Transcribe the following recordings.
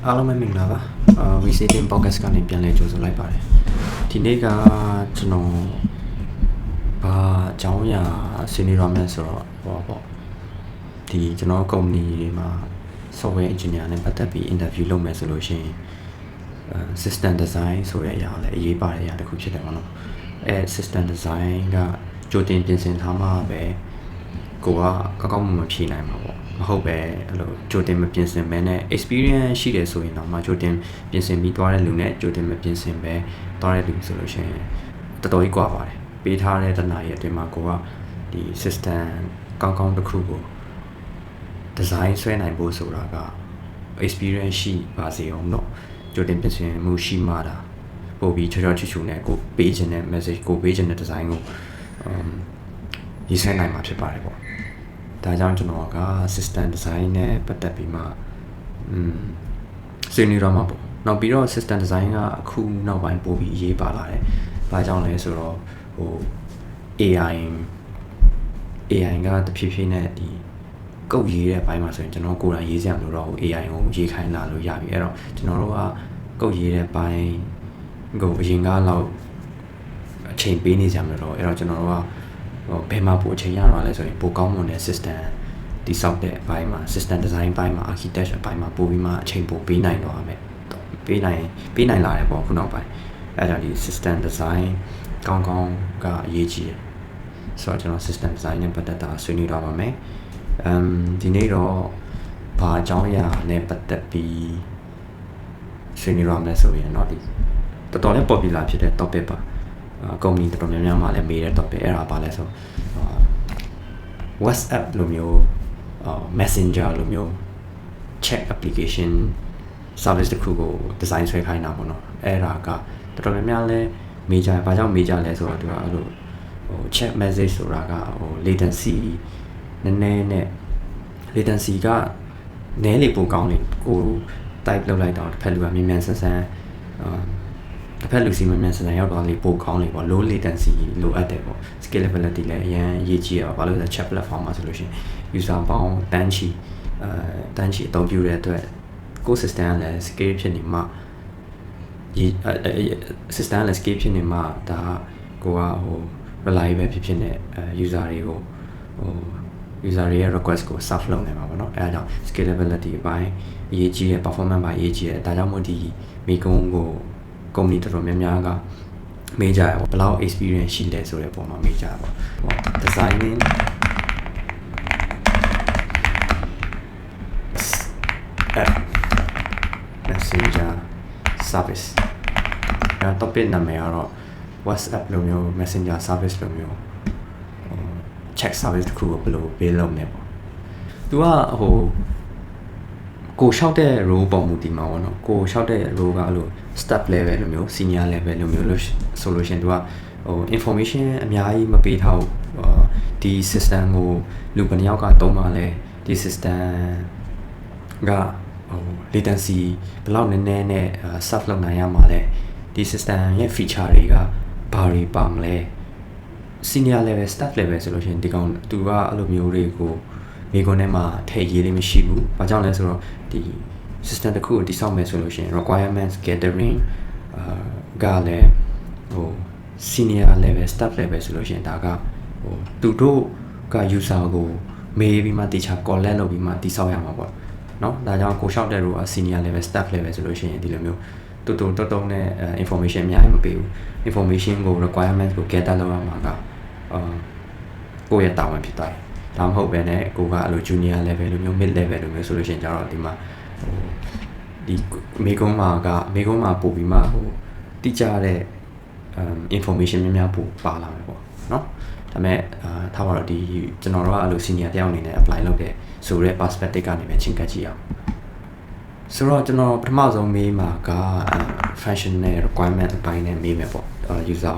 အားလုံးပဲမင်္ဂလာပါVCTM podcast ကနေပြန်လည်ကြိုဆိုလိုက်ပါတယ်ဒီနေ့ကကျွန်တော်ဘာအကြောင်းအရာဆွေးနွေးရမလဲဆိုတော့ဟောပေါ့ဒီကျွန်တော်ကုမ္ပဏီတွေမှာ software engineer နဲ့ပတ်သက်ပြီး interview လုပ်မယ်ဆိုလို့ရှိရင်system design ဆိုတဲ့အရာလည်းအရေးပါတဲ့အရာတစ်ခုဖြစ်တယ်ပေါ့နော်system design ကကြိုတင်ပြင်ဆင်ထားမှပဲကိုကကောက်ကောက်မှမဖြေနိုင်မှာပေါ့မဟုတ်ပဲအဲ့လိုကြိုတင်မပြင်ဆင်မဲနဲ့ experience ရှိတယ်ဆိုရင်တော့မှကြိုတင်ပြင်ဆင်ပြီးသွားတဲ့လူနဲ့ကြိုတင်မပြင်ဆင်ပဲသွားတဲ့လူဆိုလို့ရှိရင်တော်တော်ကြီးကွာပါတယ်ပေးထားတဲ့တနာရီအတွင်းမှာကိုကဒီ system ကောင်းကောင်းတစ်ခုကို design ဆွဲနိုင်ဖို့ဆိုတာက experience ရှိပါစေအောင်တော့ကြိုတင်ပြင်ဆင်မှုရှိမှတာပို့ပြီးချောချောချူချူနဲ့ကိုပေးခြင်းတဲ့ message ကိုပေးခြင်းတဲ့ design ကိုရေးဆွဲနိုင်မှာဖြစ်ပါတယ်ပေါ့ဒါကြောင့်ကျွန်တော်က system design နဲ့ပတ်သက်ပြီးမှဆွေးနွေးရမှာပေါ့နောက်ပြီးတော့ system design ကအခုနောက်ပိုင်းပို့ပြီးအရေးပါလာတယ်ဘာကြောင့်လဲဆိုတော့ဟို AI ကတဖြည်းဖြည်းနဲ့ဒီကုတ်ရေးတဲ့ဘိုင်းမှာဆိုရင်ကျွန်တော်ကိုယ်တိုင်ရေးစရာမလိုတော့ဘူး AI ကိုရေးခိုင်းလာလို့ရပြီအဲ့တော့ကျွန်တော်တို့ကကုတ်ရေးတဲ့ဘိုင်းကိုအရင်ကတော့အချိန်ပေးနေကြမှာတော့အဲ့တော့ကျွန်တော်တို့ကဘယ်မှာပိုအချိန်ရတော့လဲဆိုရင်ပိုကောင်းမွန်တဲ့ system တိစောက်တဲ့ဘိုင်းမှာ system design ဘိုင်းမှာ architecture ဘိုင်းမှာပိုပြီးမှအချိန်ပိုပေးနိုင်တော့မယ်ပေးနိုင်လာတယ်ပေါ့ခုနောက်ပိုင်းအဲ့ဒါဒီ system design ကောင်းကအရေးကြီးတယ်ဆိုတော့ကျွန်တော် system design နဲ့ပတ်သက်တာဆွေးနွေးတော့ပါမယ်ဒီနေ့တော့ဘာအကြောင်းအရာနဲ့ပတ်သက်ပြီးဆွေးနွေးရမယ်ဆိုရင်တော့ဒီတော်တော်လေး popular ဖြစ်တဲ့ topic ပါကုမ္ပဏီတော်တော်များများမှလည်းမေးတဲ့ topic အဲ့ဒါပါလဲဆို WhatsApp လိုမျိုး Messenger လိုမျိုး chat application service တစ်ခုကို design ဆွဲခိုင်းတာပေါ့နော်အဲ့ဒါကတော်တော်များများလဲမေးကြဘာကြောင့်မေးကြလဲဆိုတော့သူကအဲ့လိုchat message ဆိုတာကlatency နည်းနည်းနဲ့ latency ကနည်းလေပိုကောင်းလေကို type လုပ်လိုက်တော့တစ်ဖက်လူကမြန်မြန်ဆန်ဆန်တစ်ဖက်လူစီမြန်မြန်ဆန်ဆန်ရောက်တော့လေပိုကောင်းလေပေါ့ low latency လိုအပ်တယ်ပေါ့ scalability လည်းအရင်အရေးကြီးရပါဘာလို့လဲ chat platform မှာဆိုလို့ရှိရင် user ပေါင်းတန်းချီအသုံးပြုတဲ့အတွက်ကို system ကလည်း scale ဖြစ်နေမှsystem ကလည်း scale ဖြစ်နေမှဒါကိုကreliable ဖြစ်နေuser တွေကိုuser တွေရဲ့ request ကို serve လုပ်နိုင်မှာပေါ့နော်အဲဒါကြောင့် scalability အပိုင်းအရေးကြီးတယ် performance ပိုင်းအရေးကြီးတယ်ဒါကြောင့်မို့ဒီမိကုန်းကိုကုမ္ပဏီတော်တော်များများကမေးကြရပေါ့ဘယ်လောက် experience ရှိလဲဆိုတဲ့ပုံမှာမေးကြပါပေါ့ designing app messenger service အဲ topic နာမည်ကတော့ WhatsApp လိုမျိုး messenger service လိုမျိုးcheck service တစ်ခုကိုဘယ်လိုပေးလုပ်နေပေါ့သူကကိုလျှောက်တဲ့ role ပုံမူတည်မှာပေါ့နော်ကိုလျှောက်တဲ့ role ကအဲ့လို step level လိုမျိုး senior level လိုမျိုးလို့ဆိုလို့ရှင်သူကinformation အများကြီးမပေးထားဘူးဒီ system ကိုလူဘယ်နှယောက်ကသုံးပါလဲဒီ system ကlatency ဘယ်လောက်နည်းနည်းနဲ့ serve လုပ်နိုင်ရမှာလဲဒီ system ရဲ့ feature တွေကဘာတွေပါမလဲsenior level staff level ဆိုလို့ရှိရင်ဒီကောင်သူကအဲ့လိုမျိုးတွေကိုမိကွန်းထဲမှာထည့်ရေးလေးမရှိဘူး။ဘာကြောင့်လဲဆိုတော့ဒီ system တစ်ခုကိုတည်ဆောက်မယ်ဆိုလို့ရှိရင် requirements gathering ကလည်းsenior level staff level ဆိုလို့ရှိရင်ဒါကသူတို့က user ကိုမေးပြီးမှတခြား collect လုပ်ပြီးမှတည်ဆောက်ရမှာပေါ့။เนาะဒါကြောင့်ကိုလျှောက်တဲ့ role က senior level staff level ဆိုလို့ရှိရင်ဒီလိုမျိုးတုံနဲ့ information အများကြီးမပေးဘူး information ကို requirement ကို gather လုပ်ရမှာကကိုယ့်ရဲ့တာဝန်ဖြစ်သွားတယ်ဒါမှမဟုတ်ပဲねကိုကအဲ့လို junior level လိုမျိုး mid level လိုမျိုးဆိုလို့ရှိရင်ကျတော့ဒီမှာဒီမေကုန်းမှာပို့ပြီးမှတိကျတဲ့ information များပို့ပါလာမယ်ပေါ့เนาะဒါပေမဲ့ထားပါတော့ဒီကျွန်တော်တို့ကအဲ့လို senior တယောက်အနေနဲ့ apply လုပ်တယ်ဆိုတော့ perspective ကနေပဲချင်းကပ်ကြည့်အောင်ဆိုတော့ကျွန်တော်ပထမဆုံးမေးမှာက function နဲ့ requirement အပိုင်းနဲ့မေးမယ်ပေါ့ user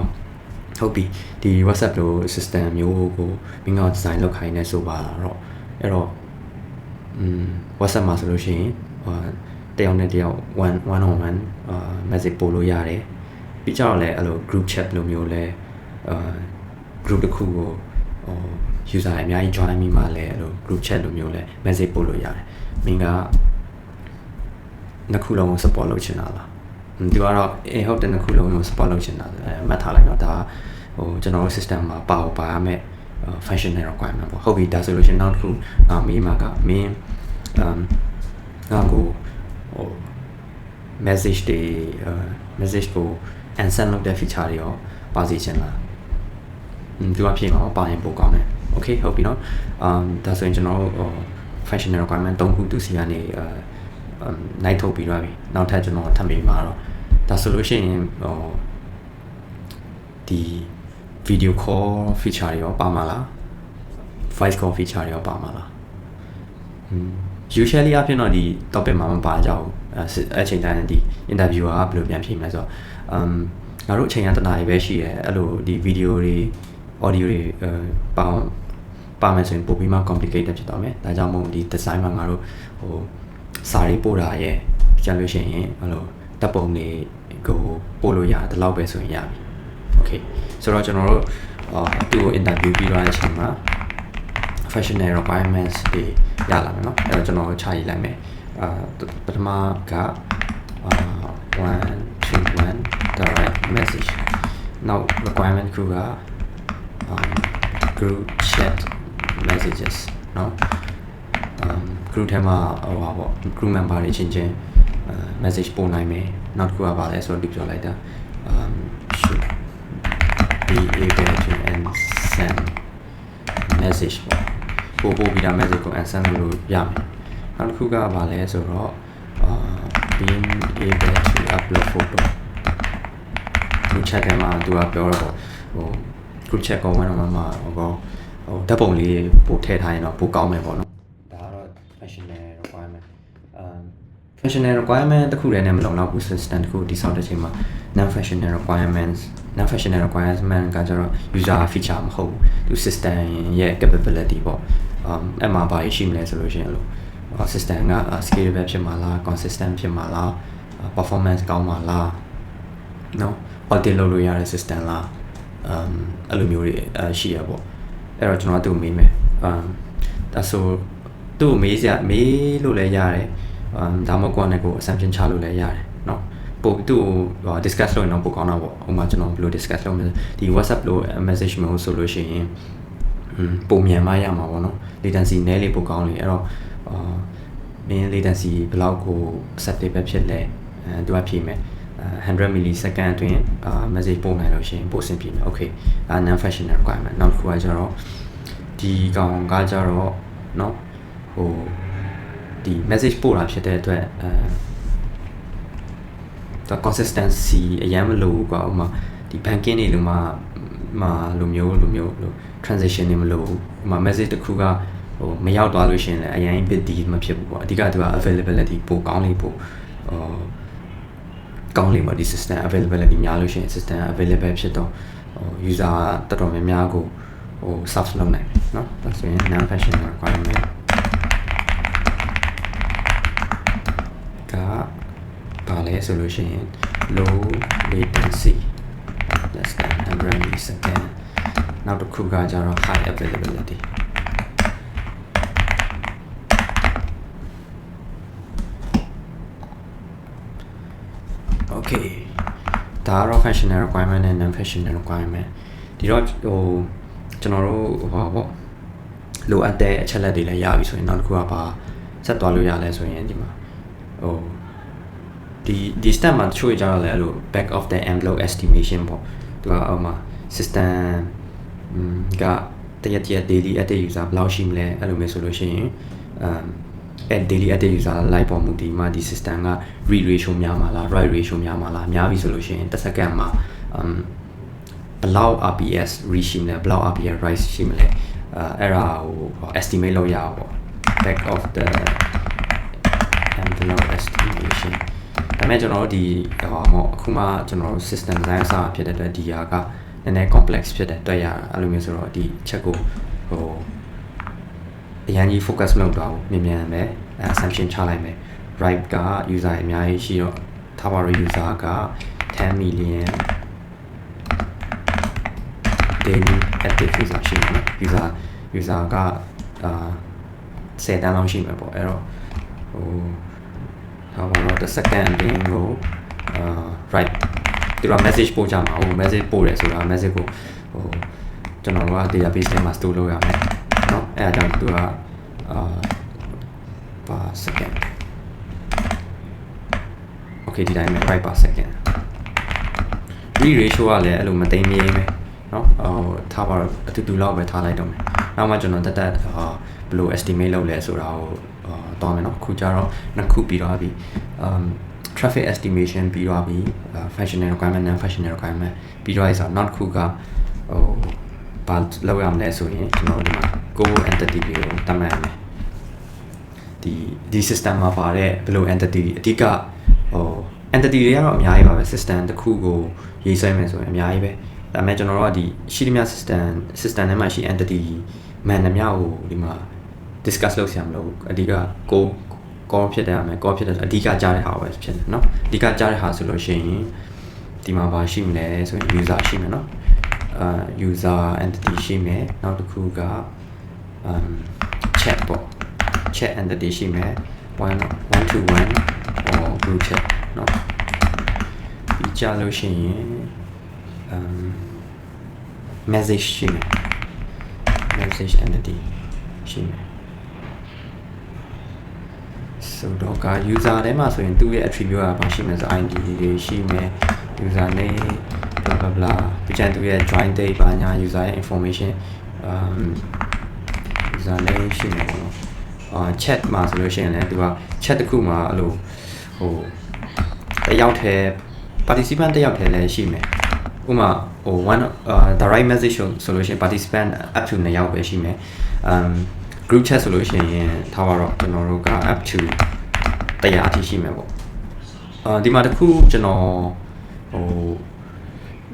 ဟုတ်ပြီဒီ WhatsApp လို system မျိုးကိုမင်းက design လုပ်ခိုင်းနေဆိုပါတော့အဲ့တော့WhatsApp မှာဆိုလို့ရှိရင်တယောက်နဲ့တယောက် one on one message ပို့လို့ရတယ်ပြီးကြတော့လည်းအဲ့လို group chat လိုမျိုးလဲ group တစ်ခုကို user အများကြီး join မိမှလည်းအဲ့လို group chat လိုမျိုးလဲ message ပို့လို့ရတယ်မင်းက နှစ်ခုလုံးကို support လုပ်ချင်တာလားဒီကတော့ဟုတ်တယ်နှစ်ခုလုံးကို support လုပ်ချင်တာမှတ်ထားလိုက်တော့ဒါဟိုကျွန်တော်တို့ system မှာပါရမယ် functional requirement ပေါ့ဟုတ်ပြီဒါဆိုလို့ရှိရင်နောက်တစ်ခုမေးမှာကမင်းငါကိုဟို message တွေmessage ကို answer လုပ်တဲ့ feature တွေရောပါစီချင်လားဒီကပြင်မှာပါရင်ပိုကောင်းတယ် okay ဟုတ်ပြီနော်ဒါဆိုရင်ကျွန်တော်တို့ functional requirement 3ခုသူစီကနေနိုင်ထုတ်ပြီးတော့ပြီနောက်ထပ်ကျွန်တော်ထပ်ပြီးမှာတော့ဒါဆိုလို့ရှိရင်ဒီ video call feature တွေရောပါမှာလား voice call feature တွေရောပါမှာလား usually အဖြစ်တော့ဒီ topic မှာမပါကြဘူးအချိန်တိုင်းဒီ interview ကဘယ်လိုပြန်ဖြေမလဲဆိုတော့ငါတို့အချိန်ကတနားပဲရှိရဲအဲ့လိုဒီ video တွေ audio တွေပါမယ်ဆိုရင်ပိုပြီးမှ complicated ဖြစ်သွားမယ်ဒါကြောင့်မို့ဒီ design မှာငါတို့ဟိုစာတွေပို့တာရဲ့ကျန်လို့ရှိရင်အဲ့လိုတပ်ပုံတွေကိုပို့လို့ရတယ်ဒီလောက်ပဲဆိုရင်ရပြီ okay ဆိုတော့ကျွန်တော်တို့သူ့ကို interview ပြီးတော့အချိန်မှာ professional requirements တွေရလာမယ်เนาะအဲ့တော့ကျွန်တော်ချရေးလိုက်မယ်ပထမက121 direct message now requirement group ကgroup chat messages เนาะgroup ထဲမှာဟိုပါပေါ့ group member တွေချင်းချင်းmessage ပို့နိုင်မယ်နောက်တစ်ခုကပါလဲဆိုတော့ဒီပြောလိုက်တာshould be able to send message ပို့ပြီးတာ message ကို send လို့ရမယ်နောက်တစ်ခုကပါလဲဆိုတော့being able to upload photo group chat ထဲမှာသူကပြောတော့ဟို group chat ကောဝင်တော့မှာဟိုဓာတ်ပုံလေးပို့ထည့်ထားရင်တော့ပိုကောင်းမယ်ပေါ့နော်ဒါကတော့ functional requirement functional requirement တခုတည်းနဲ့မလုံလောက်ဘူး system တခုတည်ဆောက်တဲ့ချိန်မှာ non functional requirement ကကျတော့ user feature မဟုတ်ဘူးသူ system ရဲ့ capability ပေါ့အဲ့မှာဘာရှိမလဲဆိုလို့ရှိရင်လို့ system က scalable ဖြစ်မှာလား consistent ဖြစ်မှာလား performance ကောင်းမှာလားเนาะ audit လုပ်လို့ရတဲ့ system လားအဲ့လိုမျိုးတွေရှိရပေါ့အဲ့တော့ကျွန်တော်ကသူ့ကိုမေးမယ်ဒါဆိုသူ့ကိုမေးလို့လည်းရတယ်ဒါမှမဟုတ်ကိုယ့်နဲ့ကိုယ် assumption ချလို့လည်းရတယ်เนาะပို့သူ့ကို discuss လုပ်ရင်တော့ပိုကောင်းတာပေါ့ဥပမာကျွန်တော်ဘယ်လို discuss လုပ်မလဲဒီ WhatsApp လို့ message မျိုးဆိုလို့ရှိရင်ပုံမြန်မှရမှာပေါ့နော် latency နည်းလေးပိုကောင်းလေအဲ့တော့မင်း latency ဘယ်လောက်ကို acceptable ဖြစ်လဲသူကဖြေမယ်100 millisecond အတွင်း message ပို့နိုင်လို့ရှိရင်ပို့ဆင်ပြေမယ် okay non functional requirement နောက်တစ်ခုကကျတော့ဒီကောင်ကကျတော့เนาะဟိုဒီ message ပို့တာဖြစ်တဲ့အတွက်consistency အရင်မလို့ကွာဥပမာဒီ banking တွေလိုလိုမျိုး transition တွေမလို့ဥပမာ message တစ်ခုကဟိုမရောက်သွားလို့ရှိရင်လည်းအရင် busy မဖြစ်ဘူးပေါ့အဓိကသူက availability ပိုကောင်းလေးပိုကောင်းလေးပေါ့ဒီ system availability များလို့ရှိရင် system available ဖြစ်တော့user တော်တော်များများကိုserve လုပ်နိုင်တယ်เนาะဒါဆိုရင် non functional requirement ကပါလဲဆိုလို့ရှိရင် low latency less than 100 millisecond နောက်တစ်ခုကကျတော့ high availability okay ဒါကတော့ functional requirement နဲ့ non functional requirement ဒီတော့ကျွန်တော်တို့ဟိုပါပေါ့လိုအပ်တဲ့အချက်လက်တွေလည်းရပြီဆိုရင်နောက်တစ်ခုကပါဆက်သွားလို့ရလဲဆိုရင်ဒီမှာဒီ step မှာတချို့ကြတော့လည်းအဲ့လို back of the envelope estimation ပေါ့သူကအောက်မှာ system ကတရက် daily active user ဘယ်လောက်ရှိမလဲအဲ့လိုမျိုးဆိုလို့ရှိရင်daily active user လိုက်ပေါ်မူဒီမှာဒီ system က read ratio များမှာလား write ratio များမှာလားများပြီဆိုလို့ရှိရင်တစ်စက္ကန့်မှာဘယ်လောက် RPS read ရှိမလဲဘယ်လောက် RPS write ရှိမလဲအဲ့ဒါကို estimate လုပ်ရအောင်ပေါ့ back of the envelope estimation ဒါပေမဲ့ကျွန်တော်တို့ဒီအခုမှကျွန်တော်တို့ system design အစားဖြစ်တဲ့အတွက်ဒီဟာကနည်းနည်း complex ဖြစ်တဲ့တွေ့ရအဲ့လိုမျိုးဆိုတော့ဒီချက်ကိုအရင်ကြီး focus မလုပ်တော့ဘူးမြန်ပဲ assumption ချလိုက်မယ် right က user အများကြီးရှိတော့ထားပါတော့ user က10 million daily active user ရှိတယ်နော် user က10 တန်းလောက်ရှိမှာပေါ့အဲ့တော့ the second thing ကို right ဒီတော့ message ပို့ကြမှာဟို message ပို့တယ်ဆိုတာ message ကိုဟိုကျွန်တော်တို့က database ထဲမှာ store လုပ်ရမယ်เนาะအဲ့ဒါကြောင့်သူကper second okay ဒီတိုင်းပဲ right per second ratio ကလည်းအဲ့လိုမသိမ်းမြဲပဲเนาะထားပါတော့အတူလောက်ပဲထားလိုက်တော့မယ်နောက်မှကျွန်တော်တက်ဘယ်လို estimate လုပ်လဲဆိုတာကိုတောင်းမယ်เนาะခုကျတော့နှစ်ခုပြီးတော့ပြီtraffic estimation ပြီးတော့ပြီ functional requirement non functional requirement ပြီးတော့ဆိုတော့ not ခုကဘာလောက်ရမလဲဆိုရင်ကျွန်တော်ဒီမှာ go entity ကိုတတ်မှတ်ရမယ်ဒီ system မှာပါတဲ့ဘယ်လို entity အဓိကentity တွေကတော့အများကြီးပါပဲ system တစ်ခုကိုရေးဆွဲမယ်ဆိုရင်အများကြီးပဲဒါပေမဲ့ကျွန်တော်တို့ကဒီရှိသမျှ system ထဲမှာရှိ entity မှန်သမျှကိုဒီမှာ discuss လုပ်ဆရာမလို့အဓိက call ဖြစ်တယ်မယ် call ဖြစ်တယ်အဓိကကြားတဲ့ဟာပဲဖြစ်တယ်เนาะအဓိကကြားတဲ့ဟာဆိုလို့ရှိရင်ဒီမှာပါရှိမလဲဆိုရင် user ရှိမယ်เนาะuser entity ရှိမယ်နောက်တစ်ခုကchat ပေါ့ chat entity ရှိမယ် one to one or group chat เนาะပြီးကြလို့ရှိရင် message ရှိမယ် message entity ရှိမယ်ဆိုတော့က user ထဲမှာဆိုရင်သူ့ရဲ့ attribute ကဘာရှိမလဲဆို ID တွေရှိမယ် user name blah blah blah ပြီးကြသူရဲ့ join date ဘာညာ user ရဲ့ information user name ရှိမယ်ပေါ့နော်chat မှာဆိုလို့ရှိရင်လည်းသူက chat တစ်ခုမှာအဲ့လိုဟိုတယောက်တည်း participant တယောက်တည်းလည်းရှိမယ်ဥပမာဟို one direct message ဆိုလို့ရှိရင် participant up to 2ယောက်ပဲရှိမယ်group chat ဆိုလို့ရှိရင်ထားပါတော့ကျွန်တော်တို့က up to 100အထိရှိမယ်ပေါ့ဒီမှာတစ်ခုကျွန်တော်ဟို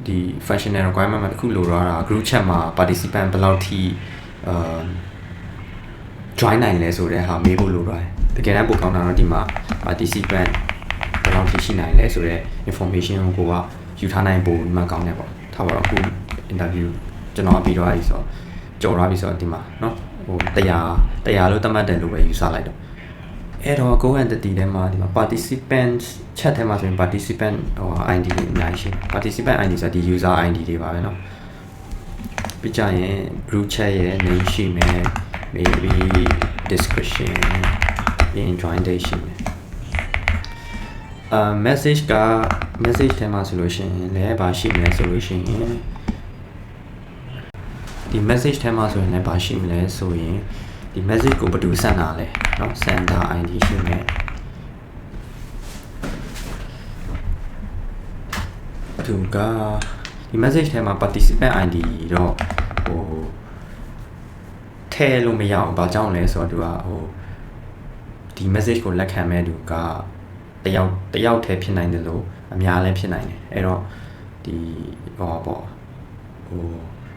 ဒီ functional requirement မှာတစ်ခုလိုတော့တာ group chat မှာ participant ဘယ်လောက်ထိ join နိုင်လဲဆိုတဲ့ဟာမေးဖို့လိုတယ်တကယ်တမ်းပို့ကောင်းတာတော့ဒီမှာ participant ဘယ်လောက်ထိရှိနိုင်လဲဆိုတဲ့ information ကိုကယူထားနိုင်ဖို့ဒီမှာကောင်းတယ်ပေါ့ထားပါတော့အခု interview ကျွန်တော်ပြီးတော့အဲ့ဆိုကြော်ရပြီဆိုတော့ဒီမှာเนาะဟို100လို့သတ်မှတ်တယ်လို့ပဲယူဆလိုက်တော့အဲ့တော့ go entity ထဲမှာဒီမှာ participant chat ထဲမှာဆိုရင် participant ID တွေအများကြီးရှိ participant ID ဆိုတာဒီ user ID တွေပါပဲเนาะပြီးကြရင် group chat ရဲ့ name ရှိမယ် maybe description in join date ရှိမယ်message က message ထဲမှာဆိုလို့ရှိရင်လည်းဘာရှိမလဲဆိုလို့ရှိရင်ဒီ message ထဲမှာဆိုရင်လည်းဘာရှိမလဲဆိုရင်ဒီ message ကိုဘယ်သူစendတာလဲเนาะ sender ID ရှိမယ်သူကဒီ message ထဲမှာ participant ID တော့ဟိုထည့်လို့မရအောင်ဘာကြောင့်လဲဆိုတော့သူကဟိုဒီ message ကိုလက်ခံမဲ့သူကတယောက်တည်းဖြစ်နိုင်တယ်လို့အများလည်းဖြစ်နိုင်တယ်အဲ့တော့ဒီဟိုပေါ့ဟို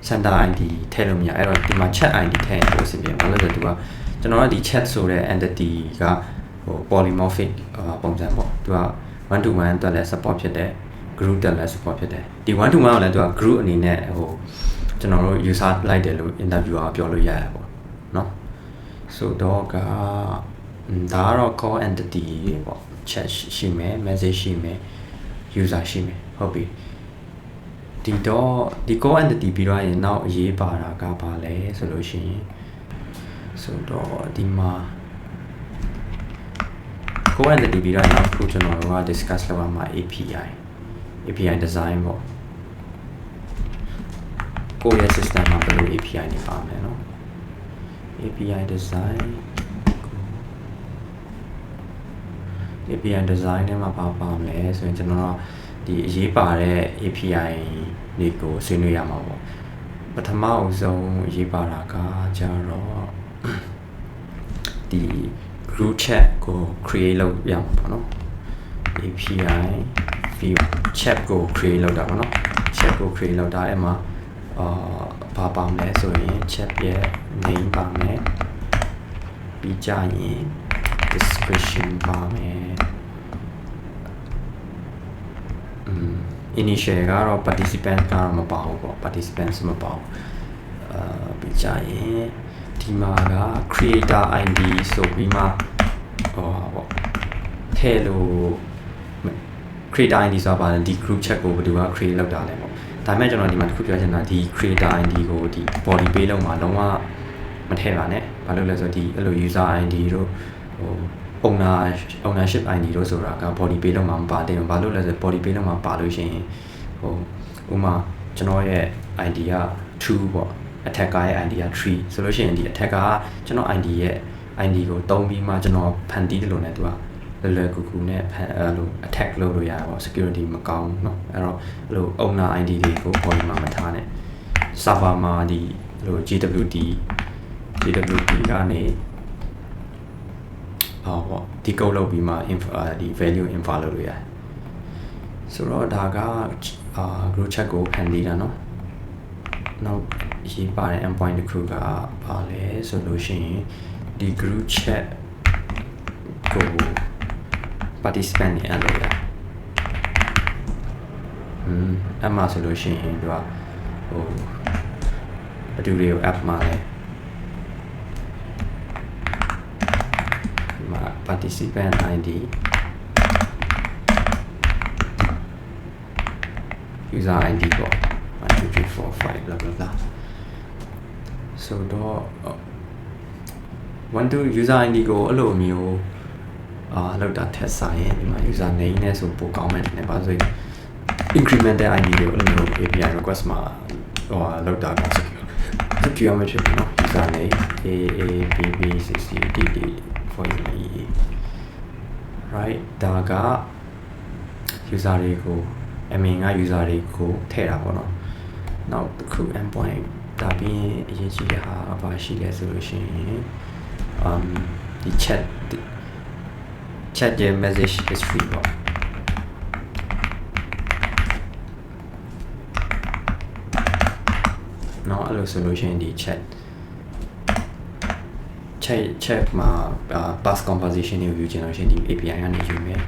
sender ID ထည့်လို့မရအဲ့တော့ဒီမှာ chat ID ထည့်ရင်ပိုအဆင်ပြေဘာလို့လဲဆိုတော့သူကကျွန်တော်ကဒီ chat ဆိုတဲ့ entity ကဟို polymorphic ပုံစံပေါ့သူက one to one တက်လဲ support ဖြစ်တယ် group တက်လဲ support ဖြစ်တယ်ဒီ one to one ကိုလည်းသူက group အနေနဲ့ဟိုကျွန်တော်တို့ user လိုက်တယ်လို့ interviewer ပြောလို့ရတယ်ပေါ့เนาะဆိုတော့ကဒါကတော့ call entity ပေါ့ chat ရှိမယ် message ရှိမယ် user ရှိမယ်ဟုတ်ပြီဒီတော့ဒီ call entity ပြီးတော့ရင်နောက်အရေးပါတာကဘာလဲဆိုလို့ရှိရင်ဆိုတော့ဒီမှာ call entity ပြီးတော့နောက်ခုကျွန်တော်တို့က discuss လုပ်ရမှာ API design ပေါ့ကိုယ့်ရဲ့ system မှာဘယ်လို API တွေပါမလဲเนาะ API design ထဲမှာပါမလဲဆိုရင်ကျွန်တော်တို့ဒီအရေးပါတဲ့ API တွေကိုဆွေးနွေးရမှာပေါ့ပထမအဆုံးအရေးပါတာကကြတော့ဒီ group chat ကို create လုပ်ရမှာပေါ့နော် API view chat ကို create လုပ်တာပေါ့နော် chat ကို create လုပ်တာအဲ့မှာဘာပါမလဲဆိုရင် chat ရဲ့ name ပါမယ်ပြီးကြရင် description ပါမယ် initial ကတော့ participant ကတော့မပါဘူးပေါ့ participants မပါဘူးပြီးကြရင်ဒီမှာက creator ID ဆိုပြီးမှပေါ့ ထဲလို့ creator ID ဆိုတာပါတယ်ဒီ group chat ကိုဘယ်သူက create လုပ်တာလဲပေါ့ဒါပေမဲ့ကျွန်တော်ဒီမှာတစ်ခုပြောချင်တာဒီ creator ID ကိုဒီ body page လောက်မှာလုံးဝမထည့်ပါနဲ့ဘာလို့လဲဆိုတော့ဒီအဲ့လို user ID တို့ဟို ownership ID တို့ဆိုတာက body page လောက်မှာမပါသေးဘူးဘာလို့လဲဆိုတော့ body page လောက်မှာပါလို့ရှိရင်ဟိုဥမာကျွန်တော်ရဲ့ ID က2ပေါ့ attacker ရဲ့ ID က3ဆိုလို့ရှိရင်ဒီ attacker ကကျွန်တော် ID ရဲ့ ID ကိုတုံးပြီးမှကျွန်တော်ဖန်တီးတယ်လို့ねသူကလွယ်ကူကူနဲ့အဲ့လို attack လုပ်လို့ရပါဘော security မကောင်းเนาะအဲ့တော့အဲ့လို owner ID တွေကို body မှာမထားနဲ့ server မှာဒီအဲ့လို GWT ကနေပေါ့ဒီ code လုပ်ပြီးမှဒီ value info လုပ်လို့ရတယ်ဆိုတော့ဒါကgroup chat ကိုဖန်တီးတာเนาะနောက်ရေးပါတဲ့ endpoint တစ်ခုကပါလဲဆိုလို့ရှိရင်ဒီ group chat ကို participant နေအဲ့လိုရအဲ့မှာဆိုလို့ရှိရင်သူကဟိုအတူတွေကို app မှာလဲမှာ participant ID user ID ပေါ့1 2 3 4 5 blah blah blah so တော့user ID ကိုအဲ့လိုမျိုးလောက်တာထက်ဆိုင်ရင်ဒီမှာ user name နဲ့ဆိုပိုကောင်းမယ်တဲ့ဘာလို့ဆို incremental ID ကိုအဲ့လိုမျိုး API request မှာလောက်တာက secure မဖြစ်ဘူးเนาะ user name AABB60DD for right ဒါက user တွေကိုadmin က user တွေကိုထည့်တာပေါ့เนาะနောက်တစ်ခု endpoint ဒါပြီးအရေးကြီးတဲ့ဟာဘာရှိလဲဆိုလို့ရှိရင်ဒီ chat ရဲ့ message history ပေါ့နော်အဲ့လိုဆိုလို့ရှိရင်ဒီ chat မှာ past conversation တွေကိုယူချင်လို့ရှိရင်ဒီ API ကနေယူမယ်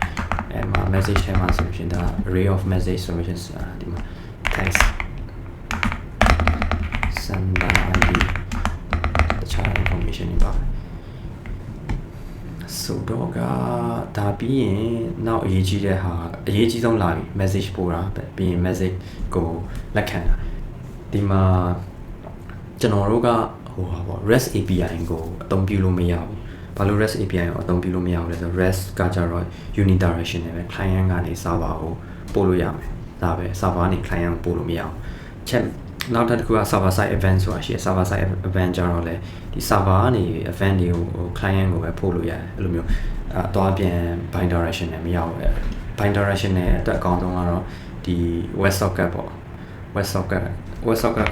အဲ့မှာ message ထဲမှာဆိုလို့ရှိရင်ဒါ array of message ဆိုလို့ရှိရင်ဒီမှာ text sender ID တခြား information တွေပါဆိုတော့ကဒါပြီးရင်နောက်အရေးကြီးတဲ့ဟာအရေးကြီးဆုံးလာပြီ message ပို့တာပြီးရင် message ကိုလက်ခံတာဒီမှာကျွန်တော်တို့ကဟိုပါပေါ့ REST API ကိုအသုံးပြုလို့မရဘူးဘာလို့ REST API ကိုအသုံးပြုလို့မရဘူးလဲဆိုတော့ REST ကကြတော့ unidirectional ပဲ client ကနေ server ကိုပို့လို့ရမယ်ဒါပဲ server ကနေ client ကိုပို့လို့မရအောင်ချက်နောက်တစ်ခုက server side event ဆိုတာရှိတယ် server side event ကြတော့လေဒီ server ကနေ event တွေကို client ကိုပဲပို့လို့ရတယ်အဲ့လိုမျိုးသွားပြန် bidirectional မရဘူး bidirectional အတွက်အကောင်းဆုံးကတော့ဒီ WebSocket ပေါ့ WebSocket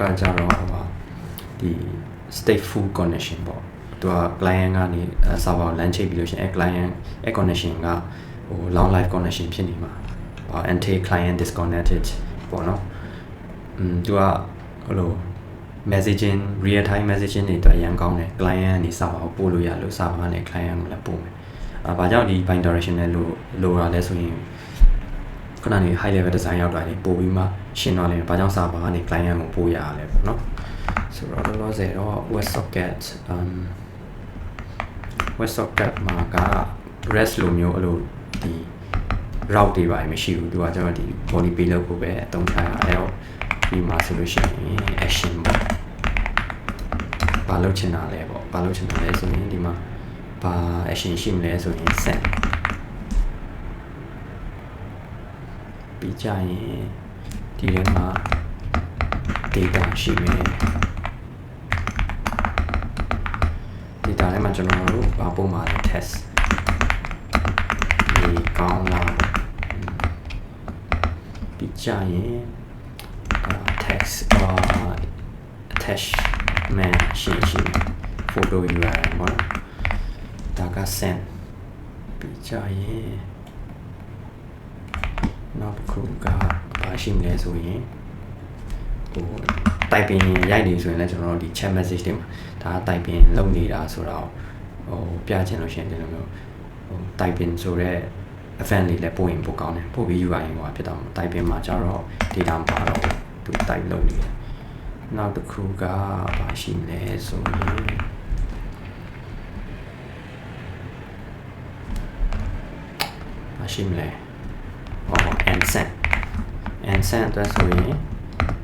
ကကြတော့ဟိုပါဒီ stateful connection ပေါ့သူက client ကနေ server ကို LAN ချိတ်ပြီးလို့ရှိရင် client connection ကဟို long life connection ဖြစ်နေမှာuntil client disconnected ပေါ့နော်သူကဟိုလို messaging real time messaging တွေတော့အရင်ကောင်းတယ် client ကနေ server ကိုပို့လို့ရလို့ server ကနေ client ကိုလည်းပို့မယ်ဘာကြောင့်ဒီ bidirectional လို့ရလဲဆိုရင်ခုနက high level design ရောက်တာလေပို့ပြီးမှရှင်းသွားတယ်ဘာကြောင့် server ကနေ client ကိုပို့ရလဲပေါ့နော်ဆိုတော့လောလောဆယ်တော့ WebSocket မှာက REST လိုမျိုးအဲ့လိုဒီ route တွေပါမရှိဘူးသူကကျတော့ဒီ body page လောက်ကိုပဲအသုံးချရအဲ့တော့ဒီမှာဆိုလို့ရှိရင် action ပေါ့ဘာလုပ်ချင်တာလဲပေါ့ဘာလုပ်ချင်တာလဲဆိုရင်ဒီမှာဘာ action ရှိမလဲဆိုရင် send ပြီးကြရင်ဒီထဲမှာ data ရှိမယ် data ထဲမှာကျွန်တော်တို့ဘာပို့မှာလဲ test ဒီကောင်းလားပြီးကြရင် text attachment ရှိ photo URL ပေါ့ဒါက send ပြီးကြရင်နောက်တစ်ခုကဘာရှိမလဲဆိုရင်ဟို typing ရိုက်နေဆိုရင်လည်းကျွန်တော်တို့ဒီ chat message တွေမှာဒါ typing လုပ်နေတာဆိုတော့ဟိုပြချင်လို့ရှိရင်ဒီလိုမျိုးဟို typing ဆိုတဲ့ event လေးလည်းပို့ရင်ပို့ကောင်းတယ်ပို့ပြီး UI ဟိုဖြစ်တော့ typing မှာကျတော့ data မပါတော့သူ type လုပ်နေတယ်နောက်တစ်ခုကဘာရှိမလဲဆိုရင် ရှိမလဲand send အတွက်ဆိုရင်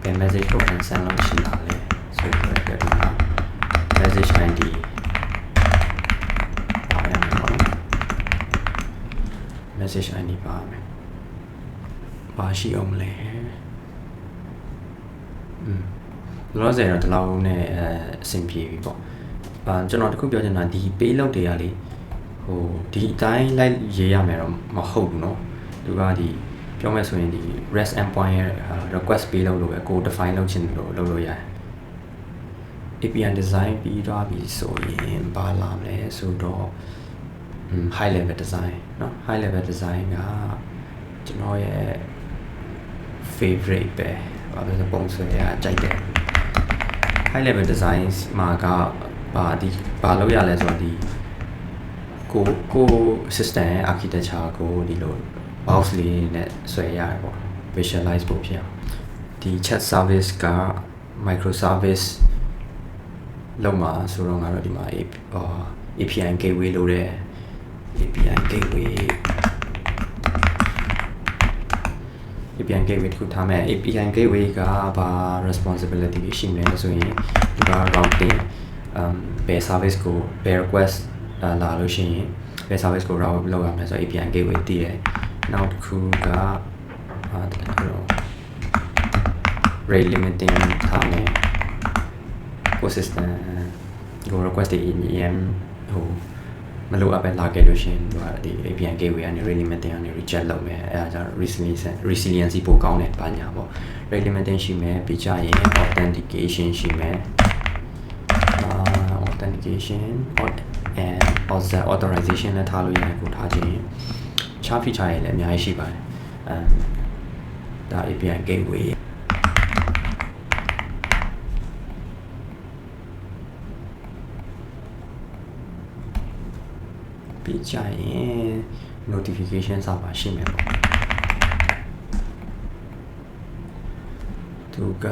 ဘယ် message ကို and send လုပ်ရှိတာလဲဆိုတော့ဒီမှာ message ID ပါရမယ်ပေါ့နော် message ID ပါမယ်ပါရှိအောင်မလဲလောဆယ်တော့ဒီလောက်နဲ့အဆင်ပြေပြီပေါ့ကျွန်တော်တခုပြောချင်တာဒီ page လောက်တွေကလေဒီအတိုင်းလိုက်ရေးရမယ်တော့မဟုတ်ဘူးเนาะသူကဒီပြောမယ်ဆိုရင်ဒီ REST endpoint ရဲ့ request page လောက်လို့ပဲကို define လုပ်ချင်လို့လုပ်လို့ရတယ် API design ပြီးတော့ပြီဆိုရင်ဘာလာမလဲဆိုတော့ high level design เนาะ high level design ကကျွန်တော်ရဲ့ favorite ပဲဘာလို့လဲပုံစံရကြိုက်တယ် high level design မှာကဘာလုပ်ရလဲဆိုတော့ဒီကို system ရဲ့ architecture ကိုဒီလို box လေးနဲ့ဆွဲရတယ်ပေါ့ visualize ဖို့ဖြစ်အောင်ဒီ chat service က microservice လောက်မှာဆိုတော့ငါတို့ဒီမှာ API gateway လို့တဲ့ API gateway တခုထားမယ် API gateway ကဘာ responsibility ရှိမလဲဆိုရင်ဒီက routing ဘယ် service ကိုဘယ် request လာလို့ရှိရင်ဘယ် service ကို route လုပ်ရမလဲဆိုတော့ API gateway တည်တယ်နောက်တစ်ခုကrate limiting ထားမယ် system ကို request တွေ EM မလိုအပ်ပဲလာခဲ့လို့ရှိရင်ဒီ API gateway ကနေ rate limiting ကနေ reject လုပ်မယ်အဲဒါကြောင့် resiliency ပိုကောင်းတယ်ဘာညာပေါ့ rate limiting ရှိမယ်ပြီးကြရင် authentication ရှိမယ် authentication and authorization နဲ့ထားလို့ရတယ်ကိုထားခြင်းချား feature တွေလည်းအများကြီးရှိပါတယ်ဒါ API gateway ပြီးကြရင် notification server ရှိမယ်ပေါ့သူက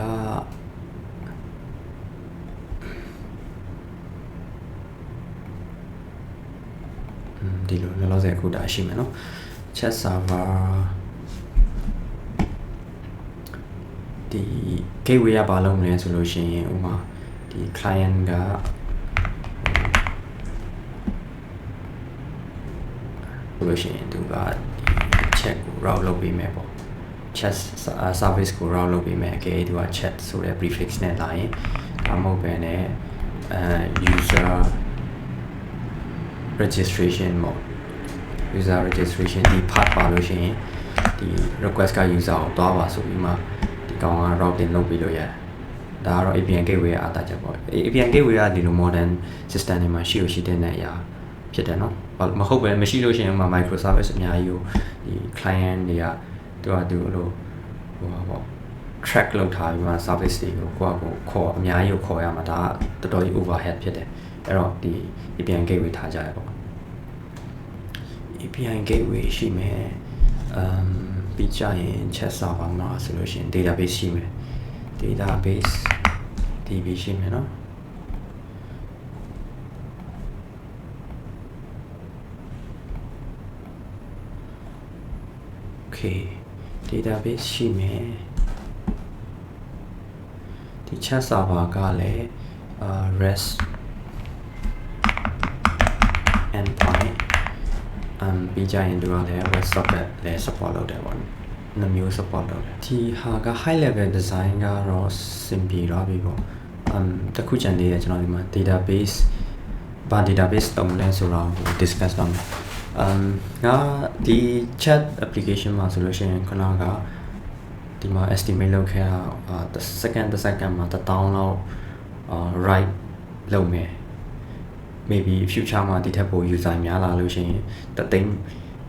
ဒီလိုလောလောဆယ်အခုဒါရှိမယ်နော် chat server ဒီ gateway ကဘာလုပ်မလဲဆိုလို့ရှိရင်ဥပမာဒီ client ကလို့ရှိရင်သူက chat ကို route လုပ်ပေးမယ်ပေါ့ chat service ကို route လုပ်ပေးမယ်အကယ်သူက chat ဆိုတဲ့ prefix နဲ့လာရင်ဒါမဟုတ်ပဲနဲ့user registration ပေါ့ user registration ဒီ part ပါလို့ရှိရင်ဒီ request က user ကိုတွားပါဆိုပြီးမှဒီကောင်က routing လုပ်ပြီးလို့ရတယ်ဒါကတော့ API gateway အားတာချက်ပေါ့ API gateway ကဒီလို modern system တွေမှာရှိတဲ့အရာဖြစ်တယ်နော်မဟုတ်ပဲမရှိလို့ရှိရင်မှ microservice အများကြီးကိုဒီ client တွေကသူ့လိုပေါ့ track လုပ်ထားပြီးမှ service တွေကိုခေါ်အများကြီးကိုခေါ်ရမှာဒါကတော်တော်ကြီး overhead ဖြစ်တယ်အဲ့တော့ဒီ API gateway ထားကြရပေါ့ API gateway ရှိမယ်ပြီးကြရင် chat server မှာဆိုလို့ရှိရင် database ရှိမယ် database DB ရှိမယ်နော်database ရှိမယ်ဒီ chat server ကလည်း REST endpoint ပြီးကြရင်သူကလည်း web socket လည်း support လုပ်တယ်ပေါ့နှမျိုး support လုပ်တယ်ဒီဟာက high level design ကတော့ simple တော့ပြီပေါ့တခုချန်လေးကျွန်တော်ဒီမှာ database ဘာ database တုံးလဲဆိုတော့ discuss လုပ်မယ်ငါဒီ chat application မှာဆိုလို့ရှိရင်ခဏကဒီမှာ estimate လုပ်ခဲ့တာsecond မှာ1000လောက်write လုပ်မယ် maybe future မှာဒီထက်ပို user များလာလို့ရှိရင်တသိန်း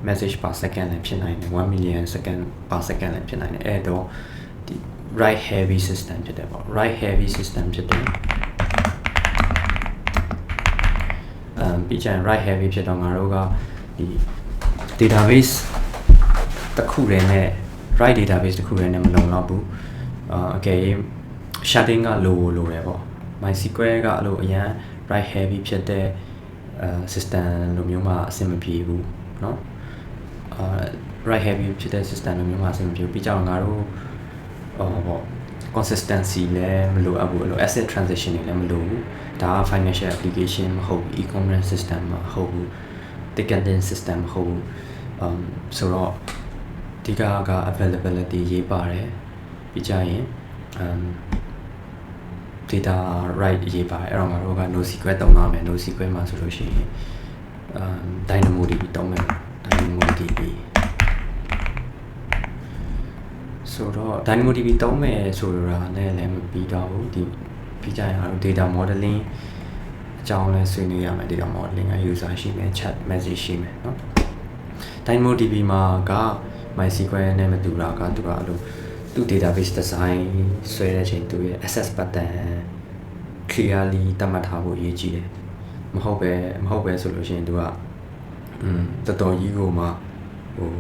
message per second လည်းဖြစ်နိုင်တယ်1 million second per second လည်းဖြစ်နိုင်တယ်အဲ့တော့ဒီ write heavy system ဖြစ်တယ်ပေါ့ write heavy system ဖြစ်တယ်ပြီးကြရင် write heavy ဖြစ်တော့ငါတို့ကဒီ database တစ်ခုတည်းနဲ့ write database တစ်ခုတည်းနဲ့မလုံလောက်ဘူးအကယ် sharding ကလိုတယ်ပေါ့ MySQL ကအဲ့လိုအရန် write heavy ဖြစ်တဲ့system လိုမျိုးမှအဆင်မပြေဘူးเนาะ right heavy ဖြစ်တဲ့ system မျိုးမှာအဆင်မပြေဘူးပြီးကြတော့ငါတို့ပေါ့ consistency လည်းမလိုအပ်ဘူးအဲ့လို asset transition တွေလည်းမလိုဘူးဒါက financial application မဟုတ်ဘူး e-commerce system မဟုတ်ဘူး ticketing system မဟုတ်ဘူးဆိုတော့ဒီက availability ရေးပါတယ်ပြီးကြရင်data right ရေးပါတယ်အဲ့တော့ငါတို့က NoSQL သုံးရမယ် NoSQL မှာဆိုလို့ရှိရင်DynamoDB သုံးမယ် DynamoDB ဆိုတော့ DynamoDB သုံးမယ်ဆိုတာနဲ့လည်းမပြီးတော့ဘူးဒီပြီးကြရင်ငါတို့ data modeling အကြောင်းလဲဆွေးနွေးရမယ် data modeling က user ရှိမယ် chat message ရှိမယ်เนาะ DynamoDB မှာက MySQL နဲ့မတူတာကသူကအဲ့လိုသူ့ database design ဆွဲတဲ့အချိန်သူရဲ့ access pattern clearly တတ်မှတ်ထားဖို့အရေးကြီးတယ်မဟုတ်ပဲဆိုလို့ရှိရင်သူကတော်တော်ကြီးကိုမှဟို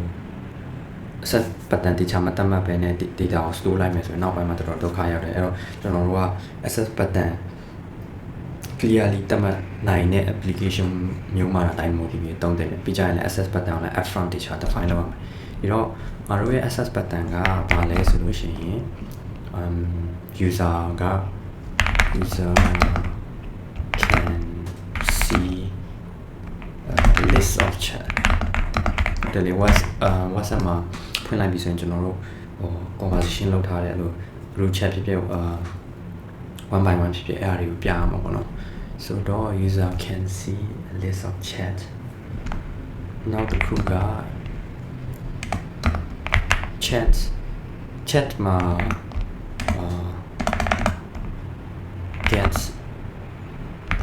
access pattern တခြားမတတ်မှတ်ပဲနဲ့ data ကို store လိုက်မယ်ဆိုရင်နောက်ပိုင်းမှာတော်တော်ဒုက္ခရောက်တယ်အဲ့တော့ကျွန်တော်တို့က access pattern clearly တတ်မှတ်နိုင်တဲ့ application မျိုးမှာ DynamoDB သုံးတယ်ပြီးကြရင်လည်း access pattern ကိုလည်း upfront တခြား define လုပ်ရမယ်ပြီးတော့ငါတို့ရဲ့ access pattern ကဘာလဲဆိုလို့ရှိရင်user can see a list of chat ဒါလေး WhatsApp မှာဖွင့်လိုက်ပြီးဆိုရင်ကျွန်တော်တို့conversation လုပ်ထားတယ်လို့ group chat ဖြစ်ဖြစ်one by one ဖြစ်ဖြစ်အဲ့အရာတွေကိုပြရမှာပေါ့နော်ဆိုတော့ user can see a list of chat နောက်တစ်ခုကchat မှာget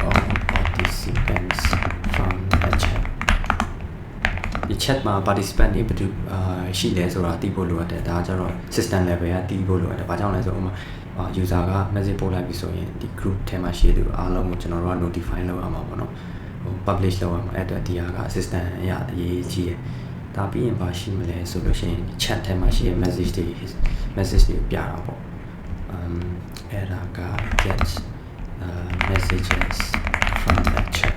all participants from the chat ဒီ chat မှာ participant တွေဘယ်သူရှိလဲဆိုတာသိဖို့လိုအပ်တယ်ဒါကကျတော့ system level ကသိဖို့လိုအပ်တယ်ဘာကြောင့်လဲဆိုတော့user က message ပို့လိုက်ပြီဆိုရင်ဒီ group ထဲမှာရှိတဲ့သူအားလုံးကိုကျွန်တော်တို့က notify လုပ်ရမှာပေါ့နော်publish လုပ်ရမှာအဲ့အတွက်ဒီဟာက assistant အရာအရေးကြီးတယ်ဒါပြီးရင်ဘာရှိမလဲဆိုလို့ရှိရင် chat ထဲမှာရှိတဲ့ message တွေပြတာပေါ့အဲ့ဒါက get messages from the chat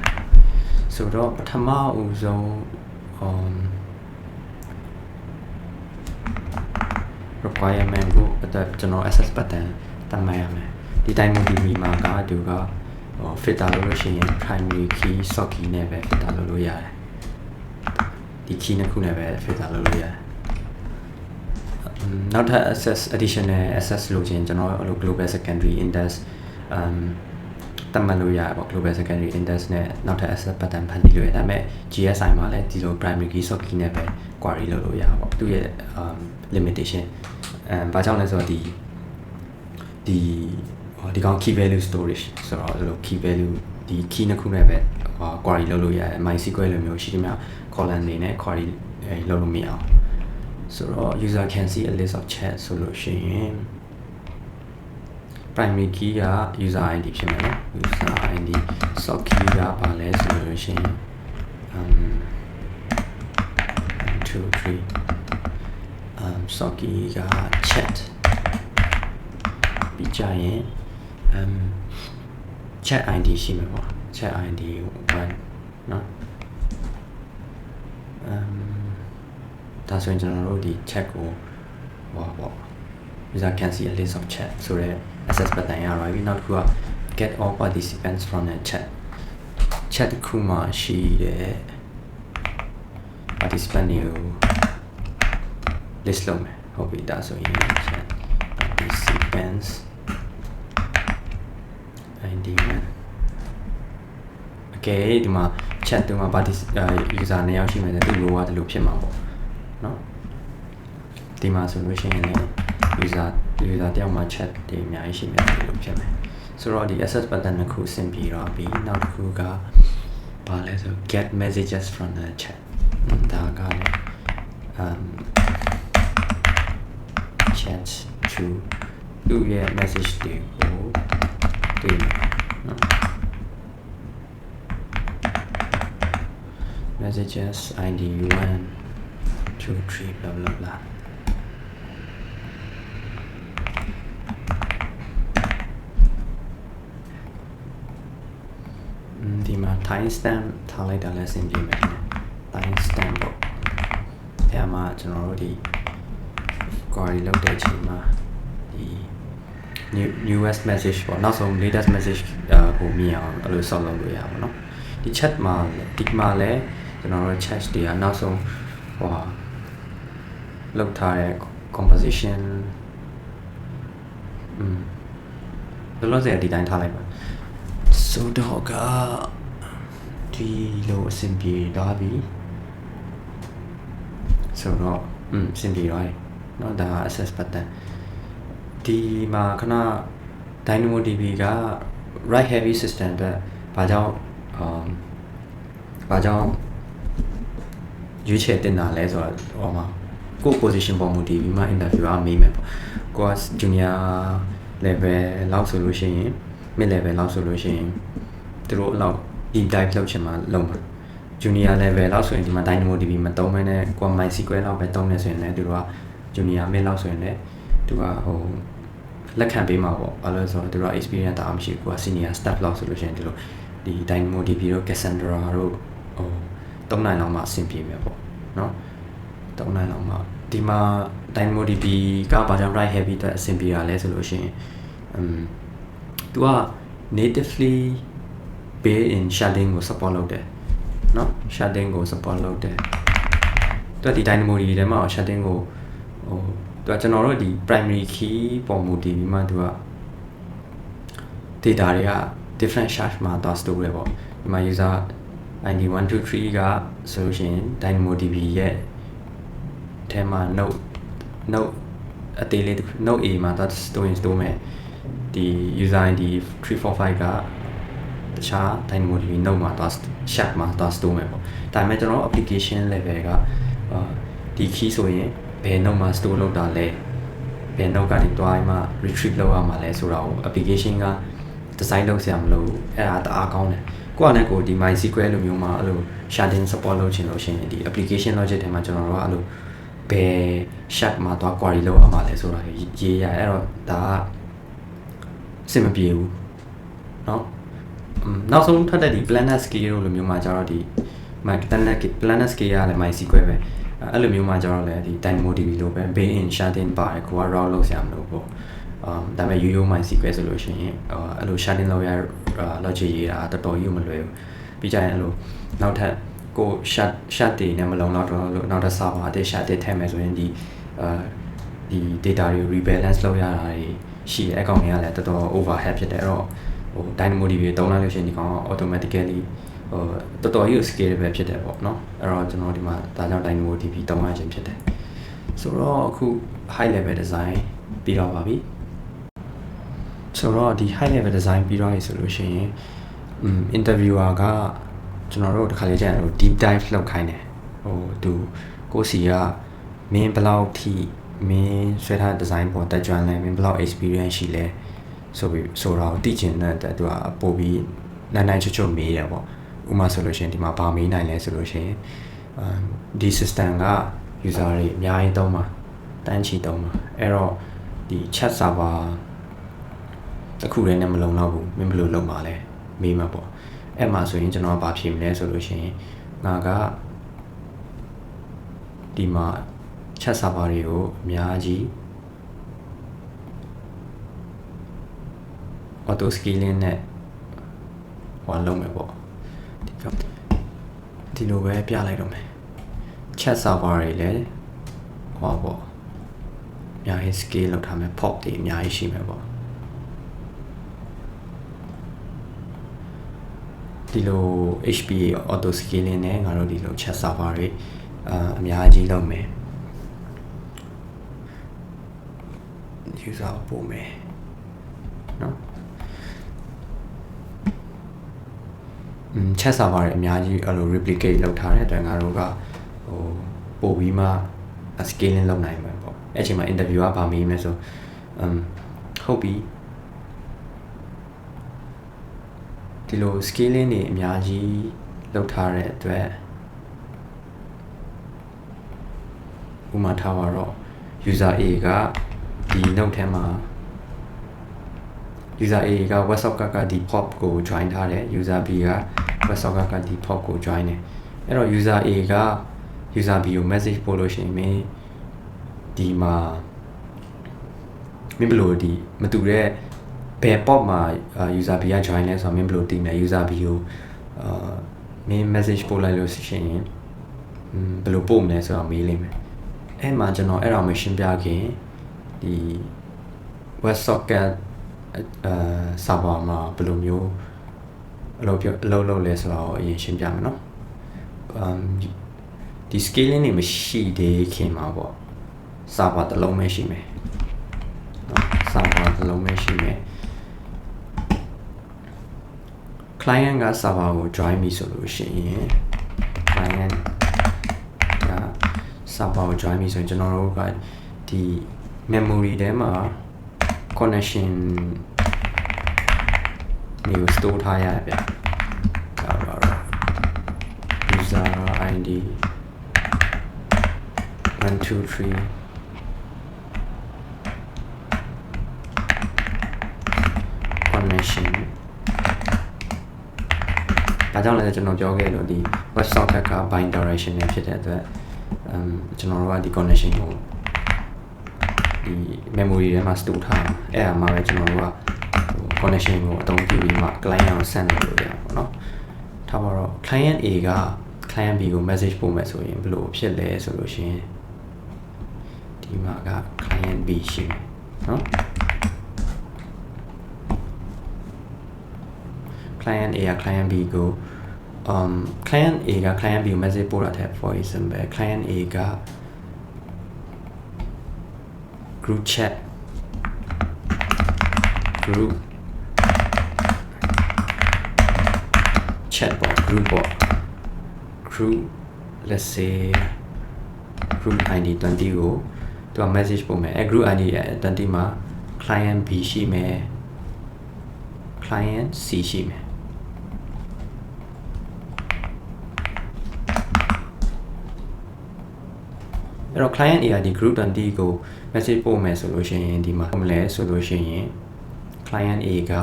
ဆိုတော့ပထမဦးဆုံး requirement ကိုကျွန်တော် access pattern တတ်မှတ်ရမယ်ဒီ DynamoDB မှာကသူကfilter လုပ်လို့ရှိရင် primary key source key နဲ့ပဲ filter လုပ်လို့ရတယ်ဒီ key နှစ်ခုနဲ့ပဲ filter လုပ်လို့ရတယ်နောက်ထပ် additional access လို့ချင်းကျွန်တော်အဲ့လို global secondary index တတ်မှတ်လို့ရတယ်ပေါ့ global secondary index နဲ့နောက်ထပ် access pattern ဖန်တီးလို့ရတယ်ဒါပေမဲ့ GSI မှာလည်းဒီလို primary key source key နဲ့ပဲ query လုပ်လို့ရပါပေါ့သူရဲ့ limitation ဘာကြောင့်လဲဆိုတော့ဒီကောင် key value storage ဆိုတော့အဲ့လို key value ဒီ key နှစ်ခုနဲ့ပဲ query လုပ်လို့ရတယ် MySQL လိုမျိုးရှိသမျှ column တွေနဲ့ query လုပ်လို့မရအောင်ဆိုတော့ user can see a list of chat ဆိုလို့ရှိရင် primary key က user ID ဖြစ်မယ်နော် user ID source key ကဘာလဲဆိုလို့ရှိရင်2 3 source key က chat ပြီးကြရင် chat ID ရှိမှာပေါ့ chat ID 1เนาะဒါဆိုရင်ကျွန်တော်တို့ဒီ chat ကိုပေါ့ user can see a list of chat ဆိုတဲ့ access pattern ရပါပြီနောက်တစ်ခုက get all participants from the chat တစ်ခုမှာရှိတဲ့ participant တွေကို list လုပ်မယ်ဟုတ်ပြီဒါဆိုရင် chat participants ID โอเคဒီမှာ chat တူမှာ user နှစ်ယောက်ရှိမယ်တဲ့သူ့ role ကဒီလိုဖြစ်မှာပေါ့เนาะဒီမှာဆိုလို့ရှိရင်လည်း user တယောက်မှာ chat တွေအများကြီးရှိမယ်ဒီလိုဖြစ်မယ်ဆိုတော့ဒီ access pattern တစ်ခုဆင်ပြေတော့ပြီးနောက်တစ်ခုကဘာလဲဆို get messages from the chat ဒါကလည်း chat to သူ့ရဲ့ message တွေကိုတွေ့မယ်နော် messages id 1 2 3 blah blah blahဒီမှာ timestamp ထားလိုက်တာလည်းအဆင်ပြေမယ် timestamp ပေါ့ အဲ့မှာကျွန်တော်တို့ဒီ query လုပ်တဲ့အချိန်မှာဒီ newest message ပေါ့နောက်ဆုံး latest message ကိုမြင်အောင်အဲ့လိုဆောက်လုပ်လို့ရပါတော့ဒီ chat မှာဒီမှာလည်းကျွန်တော်တို့ chat တွေကနောက်ဆုံးဟိုလောက်ထားတဲ့ composition လောလောဆယ်ဒီတိုင်းထားလိုက်ပါဆိုတော့ကဒီလိုအဆင်ပြေသွားပြီဆိုတော့အဆင်ပြေသွားပြီเนาะဒါ access button ဒီမှာခဏ DynamoDB က write heavy system အတွက်ဘာကြောင့်ရွေးချယ်တင်တာလဲဆိုတော့ဟိုမှာကို position ပေါ်မူတည်ပြီးမှ interview ကမေးမယ်ပေါ့ကိုက junior level လောက်ဆိုလို့ရှိရင် mid level လောက်ဆိုလို့ရှိရင်သူတို့လောက် deep dive လုပ်ချင်မှလုပ်မှာ junior level လောက်ဆိုရင်ဒီမှာ DynamoDB မသုံးဘဲနဲ့ကို MySQL လောက်ပဲသုံးနေဆိုရင်လည်းသူတို့က junior mid လောက်ဆိုရင်လည်းသူကဟိုလက်ခံပေးမှာပေါ့ဘာလို့လဲဆိုတော့သူတို့ experience တာမရှိဘူးကိုက senior staff လောက်ဆိုလို့ရှိရင်သူတို့ဒီ DynamoDB တို့ Cassandra တို့ဟို3နိုင်လောက်မှအဆင်ပြေမယ်ပေါ့เนาะ3နိုင်လောက်မှဒီမှာ DynamoDB ကဘာကြောင့် write heavy အတွက်အဆင်ပြေတာလဲဆိုလို့ရှိရင်သူက natively built-in sharding ကို support လုပ်တယ်เนาะ sharding ကို support လုပ်တယ်သူကဒီ DynamoDB ထဲမှာ sharding ကိုဟိုသူကကျွန်တော်တို့ဒီ primary key ပုံမူတည်ပြီးမှသူက data တွေက different shard မှာသွား store ရပေါ့ဒီမှာ user ID 123ကဆိုလို့ရှိရင် DynamoDB ရဲ့ထဲမှာ node အသေးလေး node A မှာသွား store မယ်ဒီ user ID 345ကတခြား DynamoDB node မှာသွား shard မှာသွား store မယ်ပေါ့ဒါပေမဲ့ကျွန်တော် application level ကဒီ key ဆိုရင်ဘယ် node မှာ store လုပ်တာလဲဘယ် node ကနေတွားမှ retrieve လုပ်ရမှာလဲဆိုတာကို application က design လုပ်စရာမလိုဘူးအဲ့ဒါတအားကောင်းတယ်ကိုကလည်းကိုဒီ MySQL လိုမျိုးမှာအဲ့လို sharding support လုပ်ချင်လို့ရှိရင်ဒီ application logic ထဲမှာကျွန်တော်တို့ကအဲ့လိုဘယ် shard မှာတွား query လုပ်ရမှာလဲဆိုတာရေးရအဲ့တော့ဒါကစင်မပြေဘူးเนาะနောက်ဆုံးထွက်တဲ့ဒီ planet scale လိုမျိုးမှာကျတော့ဒီ planet scale ကလည်း MySQL ပဲအဲ့လိုမျိုးမှာကျတော့လည်းဒီ DynamoDB လိုပဲ built-in sharding ပါတယ်ကိုက route လုပ်စရာမလိုဘူးဒါပေမဲ့ ရိုး MySQL ဆိုလို့ရှိရင်အဲ့လို sharding လုပ်ရ logic ရေးတာတော်တော်ကြီးမလွယ်ဘူးပြီးကြရင်အဲ့လိုနောက်ထပ်ကို shard တွေနဲ့မလုံလောက်တော့လို့နောက်ထပ် server အသစ် shard တွေထည့်မယ်ဆိုရင်ဒီ data တွေ rebalance လုပ်ရတာတွေရှိတယ်အကောင်တွေကလည်းတော်တော် overhead ဖြစ်တယ်အဲ့တော့ဟို DynamoDB တွေတုံးလိုက်လို့ရှိရင်ဒီကောင် automatically ဟိုတော်တော်ကြီး scalable ဖြစ်တယ်ပေါ့နော်အဲ့တော့ကျွန်တော်ဒီမှာဒါကြောင့် DynamoDB တုံးရခြင်းဖြစ်တယ်ဆိုတော့အခု high level design ပြီးတော့ပါပြီဆိုတော့ဒီ high level design ပြီးတော့ရဆိုလို့ရှိရင်interviewer ကကျွန်တော်တို့တစ်ခါလေကြာရင် deep dive လုပ်ခိုင်းတယ်ဟိုသူကိုစီကမင်းဘယ်လောက်ထိမင်းဆွဲထား design ပေါ်တက်ကြွလဲမင်းဘယ်လောက် experience ရှိလဲဆိုပြီးဆိုတော့သိချင်တဲ့သူကပို့ပြီးနိုင်ချွတ်မေးရပေါ့ဥပမာဆိုလို့ရှိရင်ဒီမှာဘာမေးနိုင်လဲဆိုလို့ရှိရင်ဒီ system က user တွေအများကြီးသုံးမှာတန်းချီသုံးမှာအဲ့တော့ဒီ chat server တစ်ခုတည်းနဲ့မလုံလောက်ဘူးမင်းဘယ်လိုလုပ်မှာလဲမေးမှာပေါ့အဲ့မှာဆိုရင်ကျွန်တော်ကဘာဖြေမလဲဆိုလို့ရှိရင်ငါကဒီမှာ chat server တွေကိုအများကြီး auto scaling နဲ့ဟောလုပ်မယ်ပေါ့ဒီလိုပဲပြလိုက်တော့မယ် chat server တွေလည်းဟောပေါ့အများကြီး scale လုပ်ထားမယ် pop တွေအများကြီးရှိမယ်ပေါ့ဒီလို HPA auto scaling နဲ့ငါတို့ဒီလို chat server တွေအများကြီးလုပ်မယ် user ပို့မယ်နော် chat server တွေအများကြီးအဲ့လို replicate လုပ်ထားတဲ့အတွက်ငါတို့ကဟိုပို့ပြီးမှ scaling လုပ်နိုင်မှာပေါ့အဲ့အချိန်မှာ interview ကဗာမေးမယ်ဆိုဟုတ်ပြီဒီလို scaling တွေအများကြီးလုပ်ထားတဲ့အတွက်ဥပမာထားပါတော့ user A ကဒီ node ထဲမှာ user A က WebSocket ကဒီ pop ကို join ထားတယ် user B က WebSocket ကဒီ pop ကို join တယ်အဲ့တော့ user A က user B ကို message ပို့လို့ရှိရင်မင်းဒီမှာမင်းဘယ်လိုဒီမတူတဲ့ဘယ် pop မှာ user B က join လဲဆိုတော့မင်းဘယ်လိုသိမလဲ user B ကိုမင်း message ပို့လိုက်လို့ရှိရင်ဘယ်လိုပို့မလဲဆိုတော့မေးလိမ့်မယ်အဲ့မှာကျွန်တော်အဲ့ဒါမရှင်းပြခင်ဒီ WebSocket server မှာဘယ်လိုမျိုးအလုပ်လဲဆိုတော့အရင်ရှင်းပြမယ်နော်ဒီ scaling တွေမရှိသေးခင်မှာပေါ့ server တစ်လုံးပဲရှိမယ်server တစ်လုံးပဲရှိမယ် client က server ကို join ပြီဆိုလို့ရှိရင် client က server ကို join ပြီဆိုရင်ကျွန်တော်တို့ကဒီ memory ထဲမှာ connection မျိုး store ထားရဗျာဒါပါတော့ user id 123 connection ဒါကြောင့်လည်းကျွန်တော်ပြောခဲ့လို့ဒီ WebSocket က bidirectional ဖြစ်တဲ့အတွက်ကျွန်တော်တို့ကဒီ connection ကိုဒီ memory ထဲမှာ store ထားအဲ့ဒါမှပဲကျွန်တော်တို့က connection ကိုအသုံးပြုပြီးမှ client ကို send လုပ်လို့ရပါတော့เนาะထားပါတော့ client A က client B ကို message ပို့မယ်ဆိုရင်ဘယ်လိုဖြစ်လဲဆိုလို့ရှိရင်ဒီမှာက client B ရှိတယ်เนาะ client A က client B ကိုclient A က client B ကို message ပို့တာတဲ့ for example client A က group chat group chatbot group bot group let's say group ID 20ကိုသူက message ပို့မယ်အဲ group ID 20မှာ client B ရှိမယ် client C ရှိမယ်အဲ့တော့ client A ကဒီ group 20ကို message ပို့မယ်ဆိုလို့ရှိရင်ဒီမှာမလဲဆိုလို့ရှိရင် client A က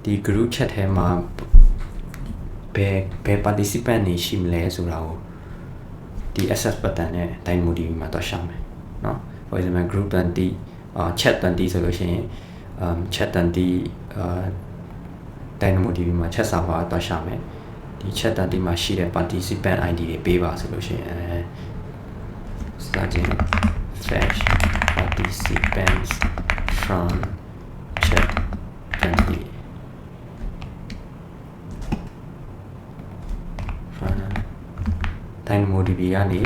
ဒီ group chat ထဲမှာဘယ် participant တွေရှိမလဲဆိုတာကိုဒီ access button နဲ့ DynamoDB မှာတော့ရှာမယ်เนาะ for example group 20 chat 20ဆိုလို့ရှိရင်chat 20 DynamoDB မှာ chat server တော့ရှာမယ်ဒီ chat 20မှာရှိတဲ့ participant ID တွေပေးပါဆိုလို့ရှိရင်starting fetch participants from chat 20 DynamoDB ကနေ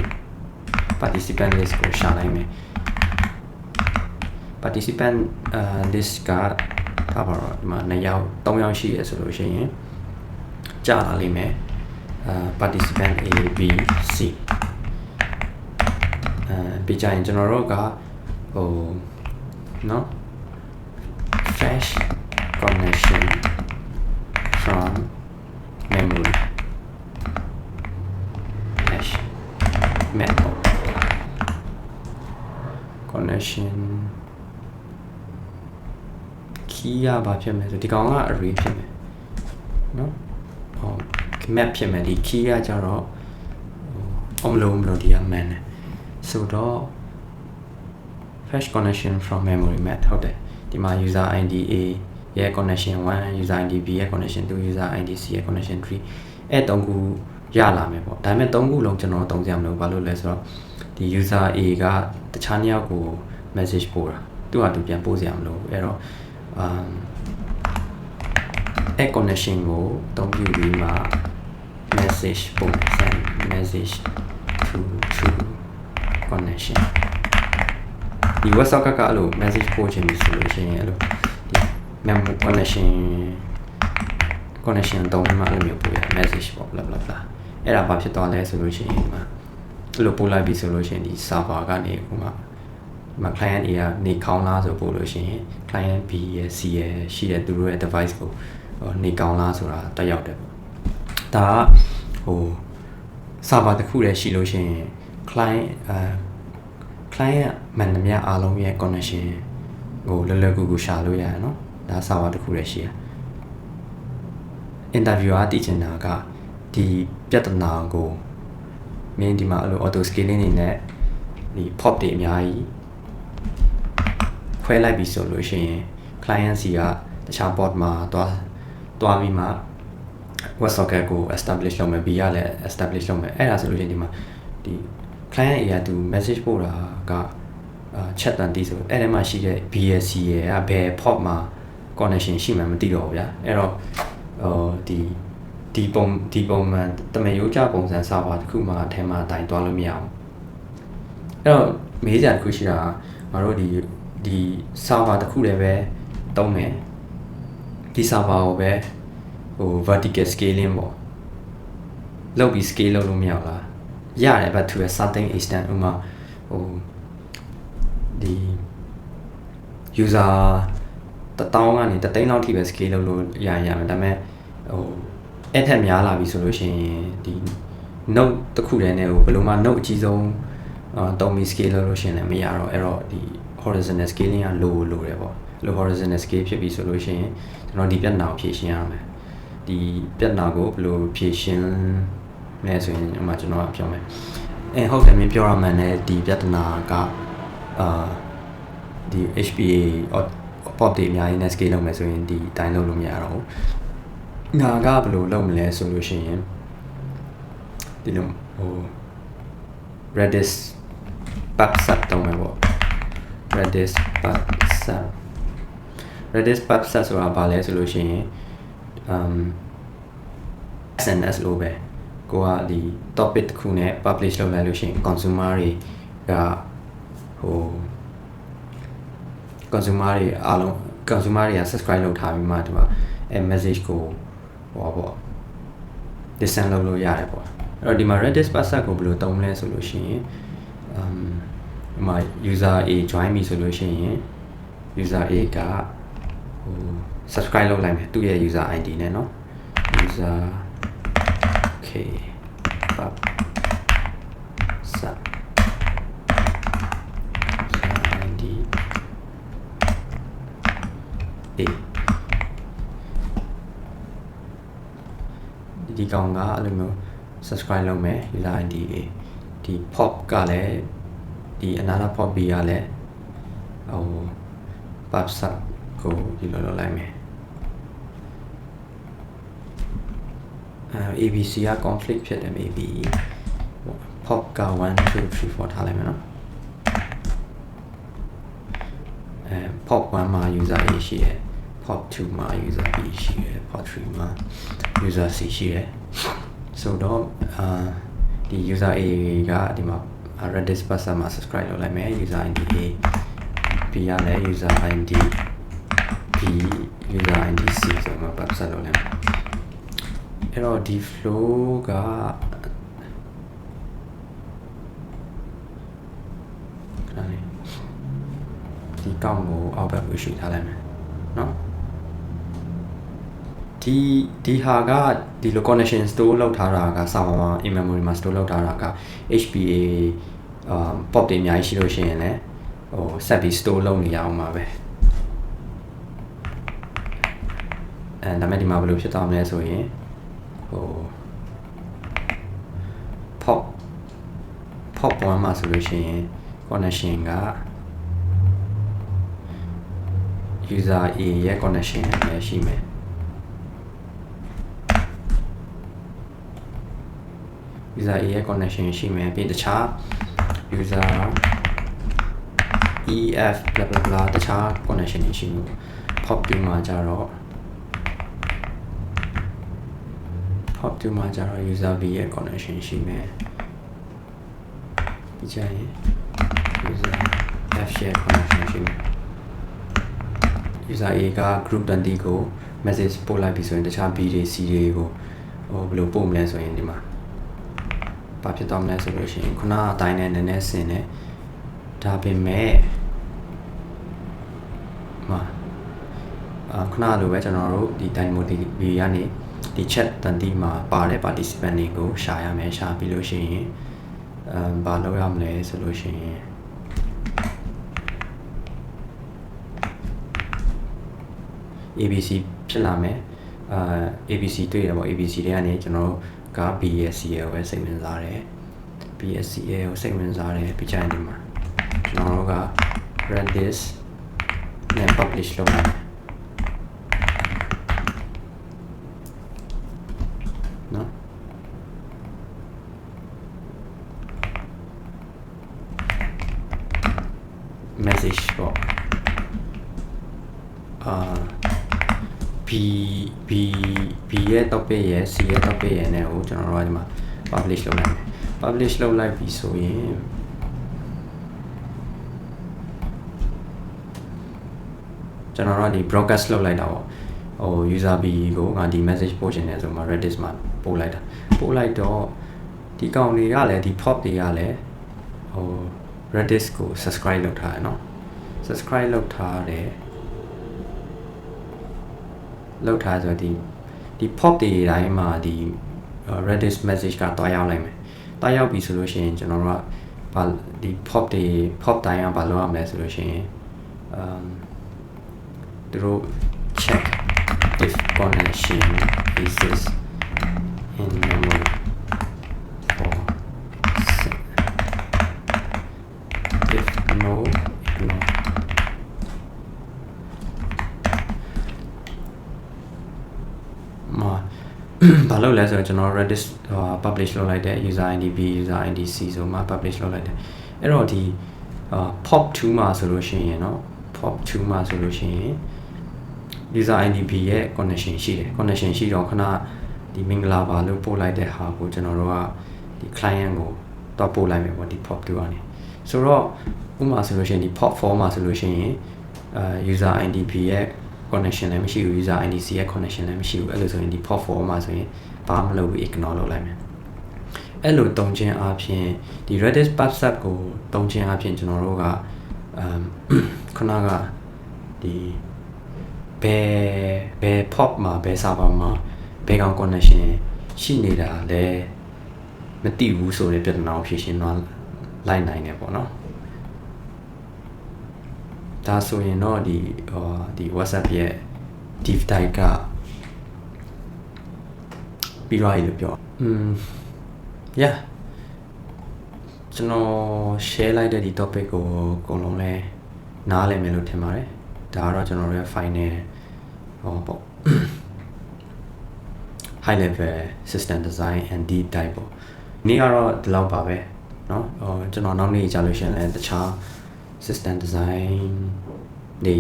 participant list ကိုရှာလိုက်မယ် participant list ကထားပါတော့ဒီမှာ2ယောက်3ယောက်ရှိရဆိုလို့ရှိရင်ကြာလာလိမ့်မယ်participant A B C ပြီးကြရင်ကျွန်တော်တို့ကဟိုเนาะ fetch connection from memory method connection key ကဘာဖြစ်မလဲဆိုဒီကောင်က array ဖြစ်မယ်เนาะဟော map ဖြစ်မယ်ဒီ key ကကြတော့မလို့ဒီက man ဆိုတော့ fetch connection from memory method ဟုတ်တယ်ဒီမှာ user id A ရဲ့ connection 1 user id B ရဲ့ connection 2 user id C ရဲ့ connection 3အဲ့3ခုရလာမယ်ပေါ့ဒါပေမဲ့3ခုလုံးကျွန်တော်သုံးစရာမလိုဘာလို့လဲဆိုတော့ဒီ user A ကတခြားတစ်ယောက်ကို message ပို့တာသူကသူပြန်ပို့စရာမလိုဘူးအဲ့တော့အဲ့ connection ကိုအသုံးပြုပြီးမှ message ပို့ send message to connection ဒီ WhatsApp ကအဲ့လို message ပို့ချင်ပြီဆိုလို့ရှိရင်အဲ့လိုဒီ memory connection တုံးမှအဲ့လိုမျိုးပို့ရ message ပေါ့ blah blah blah အဲ့ဒါဘာဖြစ်သွားလဲဆိုလို့ရှိရင်ဒီမှာအဲ့လိုပို့လိုက်ပြီဆိုလို့ရှိရင်ဒီ server ကနေခုမှဒီမှာ client A ကနေကောင်းလားဆိုပို့လို့ရှိရင် client B ရဲ့ C ရဲ့ရှိတဲ့သူတို့ရဲ့ device ကိုနေကောင်းလားဆိုတာတက်ရောက်တယ်ပေါ့ဒါကဟို server တစ်ခုတည်းရှိလို့ရှိရင် client မှန်သမျှအားလုံးရဲ့ connection ကိုလွယ်လွယ်ကူကူရှာလို့ရတယ်เนาะဒါ server တစ်ခုတည်းရှိရ interviewer တည်ချင်တာကဒီပြဿနာကို main ဒီမှာအဲ့လို auto scaling နေနဲ့ဒီ pop တွေအများကြီးခွဲလိုက်ပြီဆိုလို့ရှိရင် client စီကတခြား port မှာတွားပြီးမှ WebSocket ကို establish လုပ်မယ် B ကလည်း establish လုပ်မယ်အဲ့ဒါဆိုလို့ရှိရင်ဒီမှာဒီ client အရာသူ message ပို့တာကchat တန်တီးဆိုအဲ့ထဲမှာရှိတဲ့ BSC ရဲ့ဘယ် port မှာ connection ရှိမှမသိတော့ဘူးဗျာအဲ့တော့ဒီပုံမှန်တမရိုးကြပုံစံ server တစ်ခုမှအထက်မှာတိုင်တွားလို့မရအောင်အဲ့တော့မေးစရာတစ်ခုရှိတာကငါတို့ဒီ server တစ်ခုလည်းပဲတုံးမယ်ဒီ server ကိုပဲvertical scaling ပေါ့လုပ်ပြီး scale လုပ်လို့မရဘူးလားရတယ် but to a certain extent ဥမာဒီ user 1000ကနေ1000လောက်ထိပဲ scale လုပ်လို့ရမယ်ဒါပေမဲ့အဲ့ထက်များလာပြီဆိုလို့ရှိရင်ဒီ node တစ်ခုတည်းနဲ့ဘယ်လိုမှ node အကြီးဆုံးတုံးပြီး scale လုပ်လို့ရှိရင်လည်းမရတော့အဲ့တော့ဒီ horizontal scaling ကလိုတယ်ပေါ့လို horizontal scale ဖြစ်ပြီဆိုလို့ရှိရင်ကျွန်တော်ဒီပြဿနာကိုဖြေရှင်းရမယ်ဒီပြဿနာကိုဘယ်လိုဖြေရှင်းလဲဆိုရင်ဥမာကျွန်တော်ပြောမယ်ဟုတ်တယ်မင်းပြောရမှန်းနဲ့ဒီပြဿနာကဒီ HPA port တွေအများကြီးနဲ့ scale လုပ်မယ်ဆိုရင်ဒီတိုင်းလုပ်လို့မရတော့ဘူးငါကဘယ်လိုလုပ်မလဲဆိုလို့ရှိရင်ဒီလိုRedis PubSub တုံးမယ်ပေါ့Redis PubSub ဆိုတာဘာလဲဆိုလို့ရှိရင်SNS လို့ပဲကိုကဒီ topic တစ်ခုနဲ့ publish လုပ်လိုက်လို့ရှိရင် consumer တွေကconsumer တွေအားလုံး consumer တွေက subscribe လုပ်ထားပြီးမှဒီမှာmessage ကိုပေါ့ descend လုပ်လို့ရတယ်ပေါ့အဲ့တော့ဒီမှာ Redis PubSub ကိုဘယ်လိုသုံးလဲဆိုလို့ရှိရင်ဒီမှာ user A join ပြီဆိုလို့ရှိရင် user A ကsubscribe လုပ်လိုက်မယ်သူ့ရဲ့ user ID နဲ့เนาะ user k PubSub ID A ဒီကောင်ကအဲ့လိုမျိုး subscribe လုပ်မယ် user ID A ဒီ pop ကလည်းဒီ another pop B ကလည်းPubSub ကိုဒီလိုလုပ်လိုက်မယ်ABC က conflict ဖြစ်တယ် maybe pop က1 2 3 4ထားလိုက်မယ်နော်pop 1မှာ user A ရှိတယ် pop 2မှာ user B ရှိတယ် pop 3မှာ user C ရှိတယ်ဆိုတော့ဒီ user A ကဒီမှာ Redis PubSub မှာ subscribe လုပ်လိုက်မယ် user ID A B ကလည်း user ID B user ID C ဆိုတော့ PubSub လုပ်လိုက်မယ်အဲ့တော့ဒီ flow ကဒီကောင်းကိုအောက်ဘက်ကိုရွှေ့ထားလိုက်မယ်เนาะဒီဟာကဒီလို connection store လောက်ထားတာက server မှာ in memory မှာ store လောက်ထားတာက HPA pop တွေအများကြီးရှိလို့ရှိရင်လည်းဆက်ပြီး store လုပ်နေရအောင်ပါပဲဒါမဲ့ဒီမှာဘယ်လိုဖြစ်သွားမလဲဆိုရင်pop 1မှာဆိုလို့ရှိရင် connection က user A ရဲ့ connection လည်းရှိမယ်user A ရဲ့ connection ရှိမယ်ပြီးတခြား user EF blah blah blah တခြား connection တွေရှိလို့ pop 2မှာကြတော့ user B ရဲ့ connection ရှိမယ်ပြီးကြရင် user F share connection ရှိမယ် user A က group 20ကို message ပို့လိုက်ပြီဆိုရင်တခြား B တွေ C တွေကိုဘယ်လိုပို့မလဲဆိုရင်ဒီမှာဘာဖြစ်သွားမလဲဆိုလို့ရှိရင်ခုနအတိုင်းနဲ့နည်းနည်းဆင်တယ်ဒါပေမဲ့ခုနလိုပဲကျွန်တော်တို့ဒီ DynamoDB ကနေဒီ chat တန်တီမှာပါတဲ့ participant တွေကိုရှာရမယ်ရှာပြီးလို့ရှိရင်ဘာလုပ်ရမလဲဆိုလို့ရှိရင်ABC ဖြစ်လာမယ်ABC တွေ့ရပေါ့ ABC တွေကနေကျွန်တော်တို့က B ရဲ့ C ရဲ့ပဲစိတ်ဝင်စားတယ် PSCA ကိုစိတ်ဝင်စားတယ်ပြချင်တယ်မှာကျွန်တော်တို့က Redis နဲ့ publish လုပ်မယ်နော် message ပေါ့ B ရဲ့ topic ရဲ့ C ရဲ့ topic ရဲ့နဲ့ကိုကျွန်တော်တို့ကဒီမှာ publish လုပ်လိုက်မယ် publish လုပ်လိုက်ပြီဆိုရင်ကျွန်တော်တို့ကဒီ broadcast လုပ်လိုက်တာပေါ့ဟို user B ကိုငါဒီ message ပို့ချင်တယ်ဆိုမှ Redis မှာပို့လိုက်တော့ဒီကောင်တွေကလည်းဒီ pop တွေကလည်းဟို Redis ကို subscribe လုပ်ထားတယ်เนาะ subscribe လုပ်ထားတယ်လောက်ထားဆိုဒီ pop တွေတိုင်းမှာဒီ Redis message ကတွားရောက်လိုက်မယ်တွားရောက်ပြီဆိုလို့ရှိရင်ကျွန်တော်တို့ကဒီ pop တိုင်းကဘာလုပ်ရမလဲဆိုလို့ရှိရင်သူတို့ check if connection exists in memory for if no ignoreဘာလို့လဲဆိုတော့ကျွန်တော် Redis publish လုပ်လိုက်တဲ့ user ID B user ID C ဆိုမှ publish လုပ်လိုက်တယ်အဲ့တော့ဒီpop 2မှာဆိုလို့ရှိရင်เนาะ pop 2မှာဆိုလို့ရှိရင် user ID B ရဲ့ connection ရှိတယ် connection ရှိတော့ခဏဒီမင်္ဂလာပါလို့ပို့လိုက်တဲ့ဟာကိုကျွန်တော်တို့ကဒီ client ကိုတော့ပို့လိုက်မယ်ပေါ့ဒီ pop 2ကနေဆိုတော့ဥပမာဆိုလို့ရှိရင်ဒီ pop 4မှာဆိုလို့ရှိရင်user ID B ရဲ့ connection လည်းမရှိဘူး user ID C ရဲ့ connection လည်းမရှိဘူးအဲ့လိုဆိုရင်ဒီ pop 4မှာဆိုရင်ဘာမှမလုပ်ဘူး ignore လုပ်လိုက်မယ်အဲ့လိုတုံးချင်းအပြင်ဒီ Redis PubSub ကိုတုံးချင်းအပြင်ကျွန်တော်တို့ကခုနကဒီဘယ် pop မှာဘယ် server မှာဘယ်ကောင် connection ရှိနေတာလဲမသိဘူးဆိုတဲ့ပြဿနာကိုဖြေရှင်းသွားလိုက်နိုင်တယ်ပေါ့နော်ဒါဆိုရင်တော့ဒီ WhatsApp ရဲ့ div type ကပြီးသွားပြီလို့ပြောyeah ကျွန်တော် share လိုက်တဲ့ဒီ topic ကိုအကုန်လုံးလဲနားလည်မယ်လို့ထင်ပါတယ်ဒါကတော့ကျွန်တော်ရဲ့ final ပေါ့ high level system design and deep dive ပေါ့နေ့ကတော့ဒီလောက်ပါပဲเนาะကျွန်တော်နောက်နေ့ကြာလို့ရှိရင်လည်းတခြား system design တွေ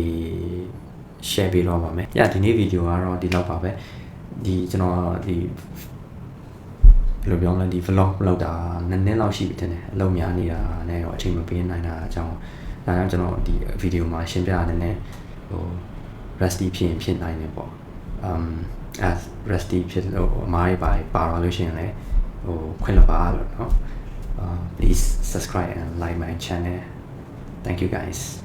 share ပေးတော့ပါမယ်။ဒီနေ့ video ကတော့ဒီလောက်ပါပဲ။ဒီကျွန်တော်ဒီဘယ်လိုပြောမလဲဒီ vlog လောက်တာနည်းနည်းလောက်ရှိပြီတဲ့။အလုံးများနေတာနဲ့ရောအချိန်မပေးနိုင်တာအကြောင်းဒါကြောင့်ကျွန်တော်ဒီ video မှာရှင်းပြရတယ်နဲ့ဟို rusty ဖြစ်နိုင်တယ်ပေါ့။ as rusty ဖြစ်လို့အမားကြီးပါတော့လို့ရှိရင်လည်းဟိုခွင့်လွှတ်ပါလို့เนาะplease subscribe and like my channel. Thank you guys.